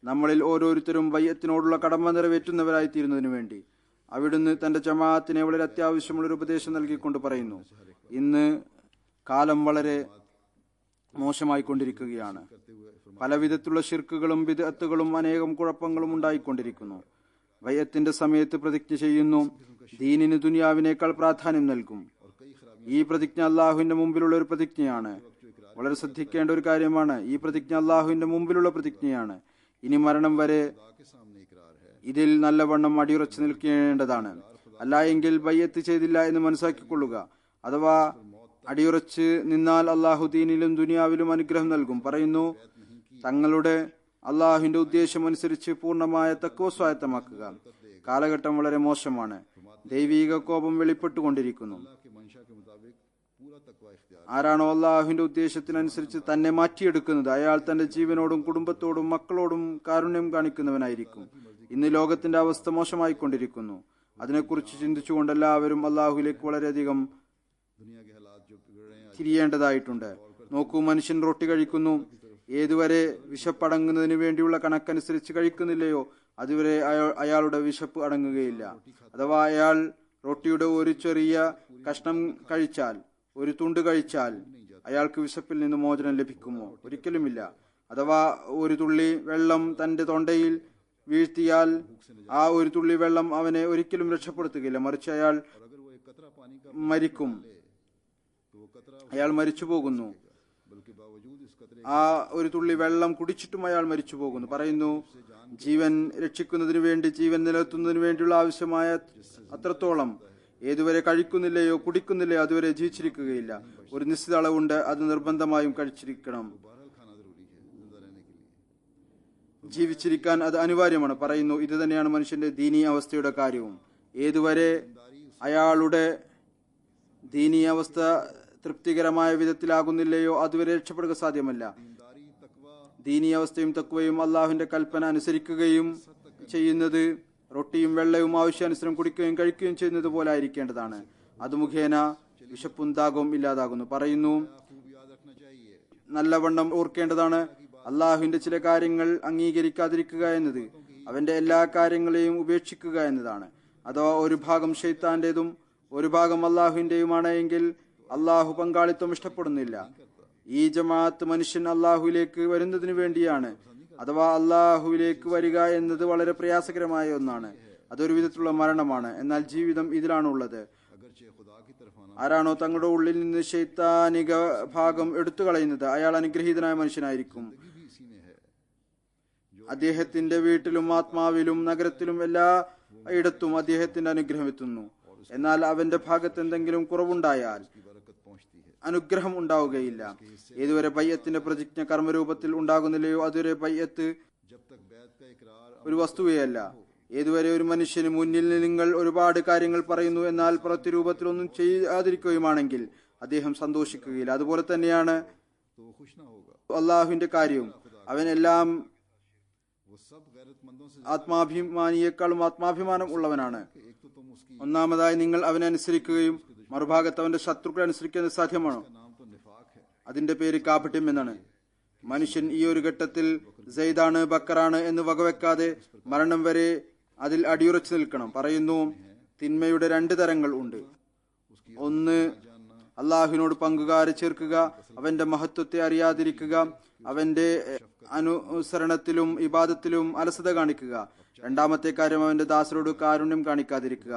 നമ്മളിൽ ഓരോരുത്തരും ബയ്യത്തിനോടുള്ള കടമ നിറവേറ്റുന്നവരായി തീരുന്നതിനു വേണ്ടി അവിടുന്ന് തന്റെ ജമാഅത്തിനെ വളരെ അത്യാവശ്യമുള്ളൊരു ഉപദേശം നൽകിക്കൊണ്ട് പറയുന്നു, ഇന്ന് കാലം വളരെ മോശമായിക്കൊണ്ടിരിക്കുകയാണ്. പലവിധത്തിലുള്ള ശിർക്കുകളും ബിദ്അത്തുകളും അനേകം കുഴപ്പങ്ങളും ഉണ്ടായിക്കൊണ്ടിരിക്കുന്നു. ബയ്യത്തിന്റെ സമയത്ത് പ്രതിജ്ഞ ചെയ്യുന്നു, ദീനിന് ദുനിയാവിനേക്കാൾ പ്രാധാന്യം നൽകും. ഈ പ്രതിജ്ഞ അള്ളാഹുവിന്റെ മുമ്പിലുള്ള ഒരു പ്രതിജ്ഞയാണ്. വളരെ ശ്രദ്ധിക്കേണ്ട ഒരു കാര്യമാണ്. ഈ പ്രതിജ്ഞ അള്ളാഹുവിന്റെ മുമ്പിലുള്ള പ്രതിജ്ഞയാണ്. ഇനി മരണം വരെ ഇതിൽ നല്ലവണ്ണം അടിയുറച്ചു നിൽക്കേണ്ടതാണ്. അല്ല എങ്കിൽ ബയ്യത്ത് ചെയ്തില്ല എന്ന് മനസ്സിലാക്കിക്കൊള്ളുക. അഥവാ അടിയുറച്ച് നിന്നാൽ അള്ളാഹു ദീനിലും ദുനിയാവിലും അനുഗ്രഹം നൽകും. പറയുന്നു, തങ്ങളുടെ അള്ളാഹുവിന്റെ ഉദ്ദേശം അനുസരിച്ച് പൂർണ്ണമായ തഖ്വ സ്വായത്തമാക്കുക. കാലഘട്ടം വളരെ മോശമാണ്. ദൈവീക കോപം വെളിപ്പെട്ടുകൊണ്ടിരിക്കുന്നു. ആരാണോ അള്ളാഹുവിന്റെ ഉദ്ദേശത്തിനനുസരിച്ച് തന്നെ മാറ്റിയെടുക്കുന്നത്, അയാൾ തന്റെ ജീവനോടും കുടുംബത്തോടും മക്കളോടും കാരുണ്യം കാണിക്കുന്നവനായിരിക്കും. ഇന്ന് ലോകത്തിന്റെ അവസ്ഥ മോശമായിക്കൊണ്ടിരിക്കുന്നു. അതിനെക്കുറിച്ച് ചിന്തിച്ചുകൊണ്ട് എല്ലാവരും അള്ളാഹുലേക്ക് വളരെയധികം दुनिया के हालात जो बिगड़ रहे हैं തിരിയേണ്ടതായിട്ടുണ്ട്. നോക്കൂ, മനുഷ്യൻ റൊട്ടി കഴിക്കുന്നു. ഏതുവരെ വിശപ്പടങ്ങുന്നതിന് വേണ്ടിയുള്ള കണക്കനുസരിച്ച് കഴിക്കുന്നില്ലയോ അതുവരെ അയാളുടെ വിശപ്പ് അടങ്ങുകയില്ല. അഥവാ അയാൾ റൊട്ടിയുടെ ഒരു ചെറിയ കഷ്ണം കഴിച്ചാൽ, ഒരു തുണ്ട് കഴിച്ചാൽ അയാൾക്ക് വിശപ്പിൽ നിന്ന് മോചനം ലഭിക്കുമോ? ഒരിക്കലുമില്ല. അഥവാ ഒരു തുള്ളി വെള്ളം തന്റെ തൊണ്ടയിൽ വീഴ്ത്തിയാൽ ആ ഒരു തുള്ളി വെള്ളം അവനെ ഒരിക്കലും രക്ഷപ്പെടുത്തുകയില്ല, മറിച്ച് അയാൾ अगर वो एक कतरा पानी का മരിക്കും, तो वो कतरा അയാൾ മരിച്ചു പോകുന്നു. बल्कि बावजूद इस कतरे ആ ഒരു തുള്ളി വെള്ളം കുടിച്ചിട്ടും അയാൾ മരിച്ചു പോകുന്നു. പറയുന്നു, ജീവൻ രക്ഷിക്കുന്നതിന് വേണ്ടി, ജീവൻ നിലനിർത്തുന്നതിന് വേണ്ടിയുള്ള ആവശ്യമായ അത്രത്തോളം ഏതുവരെ കഴിക്കുന്നില്ലയോ കുടിക്കുന്നില്ലയോ അതുവരെ ജീവിച്ചിരിക്കുകയില്ല. ഒരു നിശ്ചിത അളവുണ്ട്, അത് നിർബന്ധമായും കഴിച്ചിരിക്കണം. बहरहाल खाना जरूरी है जिंदा रहने के लिए. ജീവിച്ചിരിക്കാൻ അത് അനിവാര്യമാണ്. പറയുന്നു, ഇത് തന്നെയാണ് മനുഷ്യന്റെ ദീനീ അവസ്ഥയുടെ കാര്യവും. ഏതുവരെ അയാളുടെ ദീനീ അവസ്ഥ തൃപ്തികരമായ വിധത്തിലാകുന്നില്ലയോ അതുവരെ രക്ഷപ്പെടുക സാധ്യമല്ല. दीनदारी तकवा ദീനീ അവസ്ഥയും തക്വയും അള്ളാഹുവിന്റെ കൽപ്പന അനുസരിക്കുകയും ചെയ്യുന്നത് റൊട്ടിയും വെള്ളവും ആവശ്യാനുസരണം കുടിക്കുകയും കഴിക്കുകയും ചെയ്യുന്നത് പോലെ ആയിരിക്കേണ്ടതാണ്. അത് മുഖേന വിശപ്പുണ്ടാകും, ഇല്ലാതാകുന്നു. പറയുന്നു, खूब याद रखना चाहिए. നല്ലവണ്ണം ഓർക്കേണ്ടതാണ്, അള്ളാഹുവിന്റെ ചില കാര്യങ്ങൾ അംഗീകരിക്കാതിരിക്കുക എന്നത് അവന്റെ എല്ലാ കാര്യങ്ങളെയും ഉപേക്ഷിക്കുക എന്നതാണ്. അഥവാ ഒരു ഭാഗം ഷെയ്ത്താന്റേതും ഒരു ഭാഗം അള്ളാഹുവിന്റെയുമാണ് എങ്കിൽ അള്ളാഹു പങ്കാളിത്തം ഇഷ്ടപ്പെടുന്നില്ല. ഈ ജമാഅത്ത് മനുഷ്യൻ അള്ളാഹുവിലേക്ക് വരുന്നതിന് വേണ്ടിയാണ്. അഥവാ അള്ളാഹുവിലേക്ക് വരിക എന്നത് വളരെ പ്രയാസകരമായ ഒന്നാണ്. അതൊരു വിധത്തിലുള്ള മരണമാണ്. എന്നാൽ ജീവിതം ഇതിലാണുള്ളത്. अगरचे खुदा की तरफ आना ആരാണോ തങ്ങളുടെ ഉള്ളിൽ നിന്ന് ശൈത്താനിക ഭാഗം എടുത്തു കളയുന്നത് അയാൾ അനുഗ്രഹീതനായ മനുഷ്യനായിരിക്കും. भी इसी में है. അദ്ദേഹത്തിന്റെ വീട്ടിലും ആത്മാവിലും നഗരത്തിലും എല്ലാ ഇടത്തും അദ്ദേഹത്തിന്റെ അനുഗ്രഹം എത്തുന്നു. എന്നാൽ അവന്റെ ഭാഗത്ത് എന്തെങ്കിലും കുറവുണ്ടായാൽ की बरकत पहुंचती है. അനുഗ്രഹം ഉണ്ടാവുകയില്ല. ഏതുവരെ ബയ്യത്തിന്റെ പ്രതിജ്ഞ കർമ്മരൂപത്തിൽ ഉണ്ടാകുന്നില്ലയോ അതുവരെ ബയ്യത്ത് जब तक बैत का इकरार ഒരു വസ്തുവയല്ല. ഏതുവരെ ഒരു മനുഷ്യന് മുന്നിൽ നിങ്ങൾ ഒരുപാട് കാര്യങ്ങൾ പറയുന്നു എന്നാൽ പ്രതിരൂപത്തിലൊന്നും ചെയ്യാതിരിക്കുകയുമാണെങ്കിൽ അദ്ദേഹം സന്തോഷിക്കുകയില്ല. അതുപോലെ തന്നെയാണ് तो वो खुश ना होगा. അള്ളാഹുവിന്റെ കാര്യവും. അവനെല്ലാം वो सब गैरतमंदों से ആത്മാഭിമാനിയേക്കാളും ആത്മാഭിമാനം ഉള്ളവനാണ്. एक तो तुम उसकी ഒന്നാമതായി നിങ്ങൾ അവനെ അനുസരിക്കുകയും മറുഭാഗത്ത് അവന്റെ ശത്രുക്കളെ അനുസരിക്കുന്നത് സാധ്യമാണോ? नाम तो निफाक है. അതിന്റെ പേര് കാപട്യം എന്നാണ്. മനുഷ്യൻ ഈ ഒരു ഘട്ടത്തിൽ സെയ്ദാണ് ബക്കറാണ് എന്ന് വകവെക്കാതെ മരണം വരെ അതിൽ അടിയുറച്ചു നിൽക്കണം. പറയുന്നു, തിന്മയുടെ രണ്ട് തരങ്ങൾ ഉണ്ട്. ഒന്ന്, അള്ളാഹുവിനോട് പങ്കുകാരെ ചേർക്കുക, അവന്റെ മഹത്വത്തെ അറിയാതിരിക്കുക, അവന്റെ അനുസരണത്തിലും ഇബാദത്തിലും അലസത കാണിക്കുക. രണ്ടാമത്തെ കാര്യം അവന്റെ ദാസരോട് കാരുണ്യം കാണിക്കാതിരിക്കുക,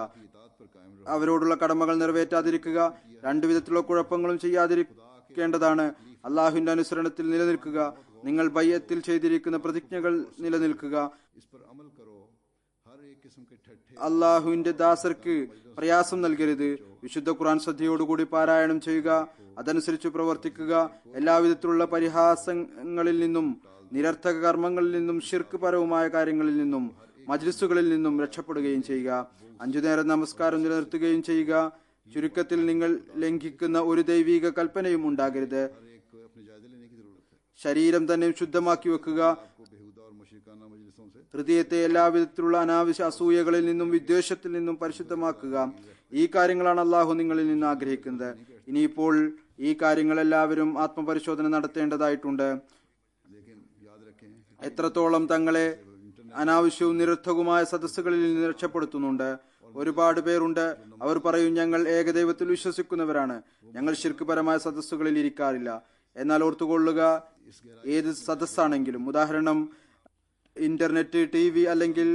അവരോടുള്ള കടമകൾ നിറവേറ്റാതിരിക്കുക. രണ്ടു വിധത്തിലുള്ള കുഴപ്പങ്ങളും ചെയ്യാതിരിക്കേണ്ടതാണ്. അള്ളാഹുവിന്റെ അനുസരണത്തിൽ നിലനിൽക്കുക, നിങ്ങൾ ബയ്യത്തിൽ ചെയ്തിരിക്കുന്ന പ്രതിജ്ഞകൾ നിലനിൽക്കുക. इस पर अमल करो. हर एक किस्म के ठट्ठे അള്ളാഹുവിന്റെ ദാസർക്ക് പ്രയാസം നൽകരുത്. വിശുദ്ധ ഖുർആൻ ശ്രദ്ധയോടുകൂടി പാരായണം ചെയ്യുക, അതനുസരിച്ച് പ്രവർത്തിക്കുക. എല്ലാവിധത്തിലുള്ള പരിഹാസങ്ങളിൽ നിന്നും നിരർത്ഥക കർമ്മങ്ങളിൽ നിന്നും ശിർക്ക് പരവുമായ കാര്യങ്ങളിൽ നിന്നും മജ്ലിസുകളിൽ നിന്നും രക്ഷപ്പെടുകയും ചെയ്യുക. 5 നേരം നമസ്കാരം നിലനിർത്തുകയും ചെയ്യുക. ചുരുക്കത്തിൽ നിങ്ങൾ ലംഘിക്കുന്ന ഒരു ദൈവിക കൽപ്പനയും ഉണ്ടാകരുത്. हर एक को अपने जायजे लेने की जरूरत है. ശരീരം തന്നെ ശുദ്ധമാക്കി വെക്കുക. आपको बेहुदा और मुशरिकाना मजलिसों से ഹൃദയത്തെ എല്ലാവിധത്തിലുള്ള അനാവശ്യ അസൂയകളിൽ നിന്നും വിദ്വേഷത്തിൽ നിന്നും പരിശുദ്ധമാക്കുക. ഈ കാര്യങ്ങളാണ് അള്ളാഹു നിങ്ങളിൽ നിന്ന് ആഗ്രഹിക്കുന്നത്. ഇനിയിപ്പോൾ ഈ കാര്യങ്ങൾ എല്ലാവരും ആത്മപരിശോധന നടത്തേണ്ടതായിട്ടുണ്ട്. लेकिन याद रखें എത്രത്തോളം തങ്ങളെ അനാവശ്യവും നിരർത്ഥകവുമായ സദസ്സുകളിൽ നിന്ന് രക്ഷപ്പെടുത്തുന്നുണ്ട്. ഒരുപാട് പേരുണ്ട്, അവർ പറയും ഞങ്ങൾ ഏകദൈവത്തിൽ വിശ്വസിക്കുന്നവരാണ്, ഞങ്ങൾ ശിർക്കുപരമായ സദസ്സുകളിൽ ഇരിക്കാറില്ല. എന്നാൽ ഓർത്തുകൊള്ളുക, ഏത് സദസ്സാണെങ്കിലും, ഉദാഹരണം ഇന്റർനെറ്റ്, TV അല്ലെങ്കിൽ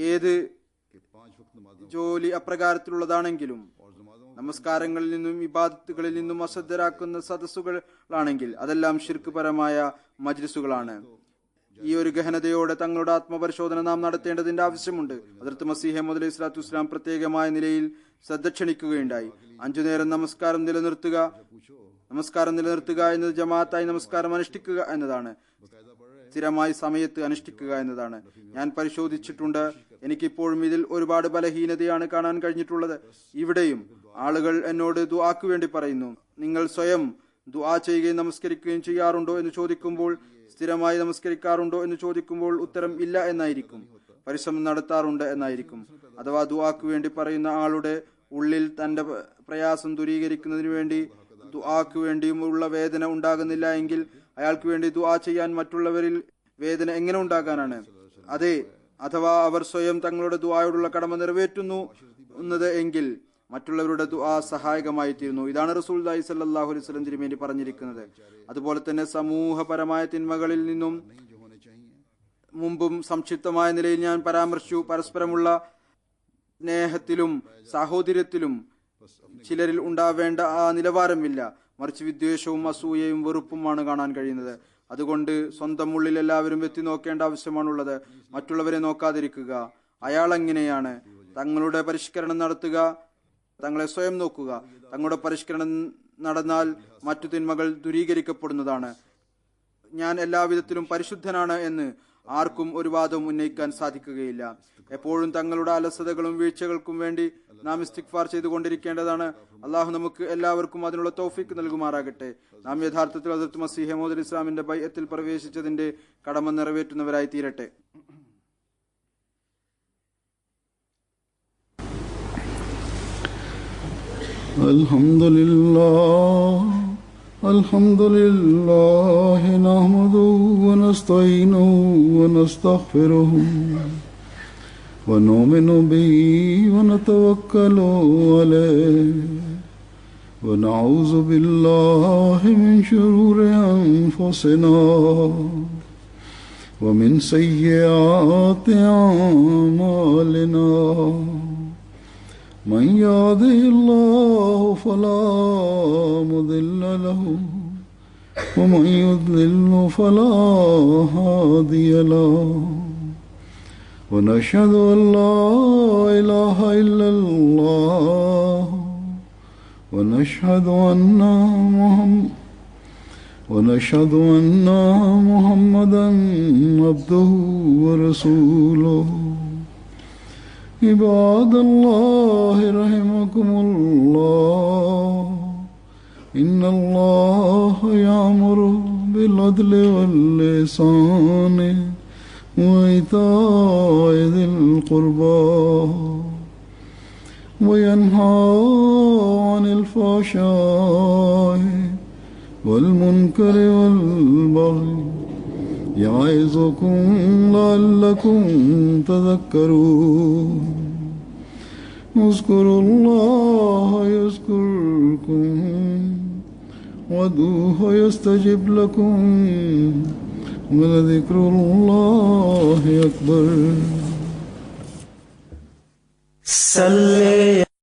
ഏത് कि 5 वक्त नमाजों ജോലി അപ്രകാരത്തിലുള്ളതാണെങ്കിലും और नमाजों നമസ്കാരങ്ങളിൽ നിന്നും ഇബാദത്തുകളിൽ നിന്നും അശ്രദ്ധരാക്കുന്ന സദസ്സുകളാണെങ്കിൽ അതെല്ലാം ശിർക്കുപരമായ മജ്ലിസുകളാണ്. ഈ ഒരു ഗഹനതയോടെ തങ്ങളുടെ ആത്മപരിശോധന നാം നടത്തേണ്ടതിന്റെ ആവശ്യമുണ്ട്. ഹദ്റത്ത് മസീഹ് മൗഊദ് അലൈഹി സ്വലാത്തു വസ്സലാം പ്രത്യേകമായ നിലയിൽ ശ്രദ്ധ ക്ഷണിക്കുകയുണ്ടായി. 5 നേരം നമസ്കാരം നിലനിർത്തുക. നമസ്കാരം നിലനിർത്തുക എന്നത് ജമാഅത്തായി നമസ്കാരം അനുഷ്ഠിക്കുക എന്നതാണ്. സ്ഥിരമായി സമയത്ത് അനുഷ്ഠിക്കുക എന്നതാണ്. ഞാൻ പരിശോധിച്ചിട്ടുണ്ട്. എനിക്കിപ്പോഴും ഇതിൽ ഒരുപാട് ബലഹീനതയാണ് കാണാൻ കഴിഞ്ഞിട്ടുള്ളത്. ഇവിടെയും ആളുകൾ എന്നോട് ദുആക്ക് വേണ്ടി പറയുന്നു. നിങ്ങൾ സ്വയം ദുആ ചെയ്യുകയും നമസ്കരിക്കുകയും ചെയ്യാറുണ്ടോ എന്ന് ചോദിക്കുമ്പോൾ, സ്ഥിരമായി നമസ്കരിക്കാറുണ്ടോ എന്ന് ചോദിക്കുമ്പോൾ ഉത്തരം ഇല്ല എന്നായിരിക്കും. പരിശ്രമം നടത്താറുണ്ട് എന്നായിരിക്കും. അഥവാ ദുആക്ക് വേണ്ടി പറയുന്ന ആളുടെ ഉള്ളിൽ തന്റെ പ്രയാസം ദൂരീകരിക്കുന്നതിന് വേണ്ടി ദുആക്ക് വേണ്ടിയുമുള്ള വേദന ഉണ്ടാകുന്നില്ല എങ്കിൽ അയാൾക്ക് വേണ്ടി ദുആ ചെയ്യാൻ മറ്റുള്ളവരിൽ വേദന എങ്ങനെ ഉണ്ടാകാനാണ്? അതെ, അഥവാ അവർ സ്വയം തങ്ങളുടെ ദുആയോടുള്ള കടമ നിറവേറ്റുന്നു എങ്കിൽ മറ്റുള്ളവരുടെ ദുആ സഹായകമായി തീരുന്നു. ഇതാണ് റസൂലുള്ളാഹി സ്വല്ലല്ലാഹു അലൈഹി വസല്ലം തിരുമേനി പറഞ്ഞിരിക്കുന്നത്. അതുപോലെ തന്നെ സമൂഹപരമായ തിന്മകളിൽ നിന്നും മുമ്പും സംക്ഷിപ്തമായ നിലയിൽ ഞാൻ പരാമർശിച്ചു. പരസ്പരമുള്ള സ്നേഹത്തിലും സാഹോദര്യത്തിലും ചിലരിൽ ഉണ്ടാവേണ്ട ആ നിലവാരമില്ല, മറിച്ച് വിദ്വേഷവും അസൂയയും വെറുപ്പുമാണ് കാണാൻ കഴിയുന്നത്. അതുകൊണ്ട് സ്വന്തം ഉള്ളിൽ എല്ലാവരും എത്തി നോക്കേണ്ട ആവശ്യമാണുള്ളത്. മറ്റുള്ളവരെ നോക്കാതിരിക്കുക. അയാൾ എങ്ങനെയാണ്? തങ്ങളുടെ പരിഷ്കരണം നടത്തുക, തങ്ങളെ സ്വയം നോക്കുക. തങ്ങളുടെ പരിഷ്കരണം നടന്നാൽ മറ്റു തിന്മകൾ ദൂരീകരിക്കപ്പെടുന്നതാണ്. ഞാൻ എല്ലാവിധത്തിലും പരിശുദ്ധനാണ് എന്ന് ആർക്കും ഒരു വാദവും ഉന്നയിക്കാൻ സാധിക്കുകയില്ല. എപ്പോഴും തങ്ങളുടെ അലസതകളും വീഴ്ചകൾക്കും വേണ്ടി നാം ഇസ്തിഗ്ഫാർ ചെയ്തുകൊണ്ടിരിക്കേണ്ടതാണ്. അള്ളാഹു നമുക്ക് എല്ലാവർക്കും അതിനുള്ള തൗഫീക്ക് നൽകുമാറാകട്ടെ. നാം യഥാർത്ഥത്തിൽ ഹദ്റത്ത് മസീഹ് മൗഊദ് ഇസ്ലാമിന്റെ ബൈഅത്തിൽ പ്രവേശിച്ചതിന്റെ കടമ നിറവേറ്റുന്നവരായി തീരട്ടെ. അൽഹംദുലില്ലാഹി നഹ്മദുഹു വനസ്തഈനുഹു വനസ്തഗ്ഫിറുഹു വനുഅ്മിനു ബിഹി വനതവക്കലു അലൈഹി വനഊദു ബില്ലാഹി മിൻ ശുറൂരി അൻഫുസിനാ വമിൻ സയ്യിആതി അഅ്മാലിനാ. من يهده الله فلا مضل له ومن يضلل فلا هادي له ونشهد أن لا إله إلا الله ونشهد أن محمدا عبده ورسوله. عباد الله رحمكم الله إن الله يأمر بالعدل والإحسان وإيتاء ذي القربى وينهى عن الفحشاء والمنكر والبغي يعظكم لعلكم تذكرون. اذكروا الله يذكركم وادعوه يستجب لكم ولذكر الله أكبر.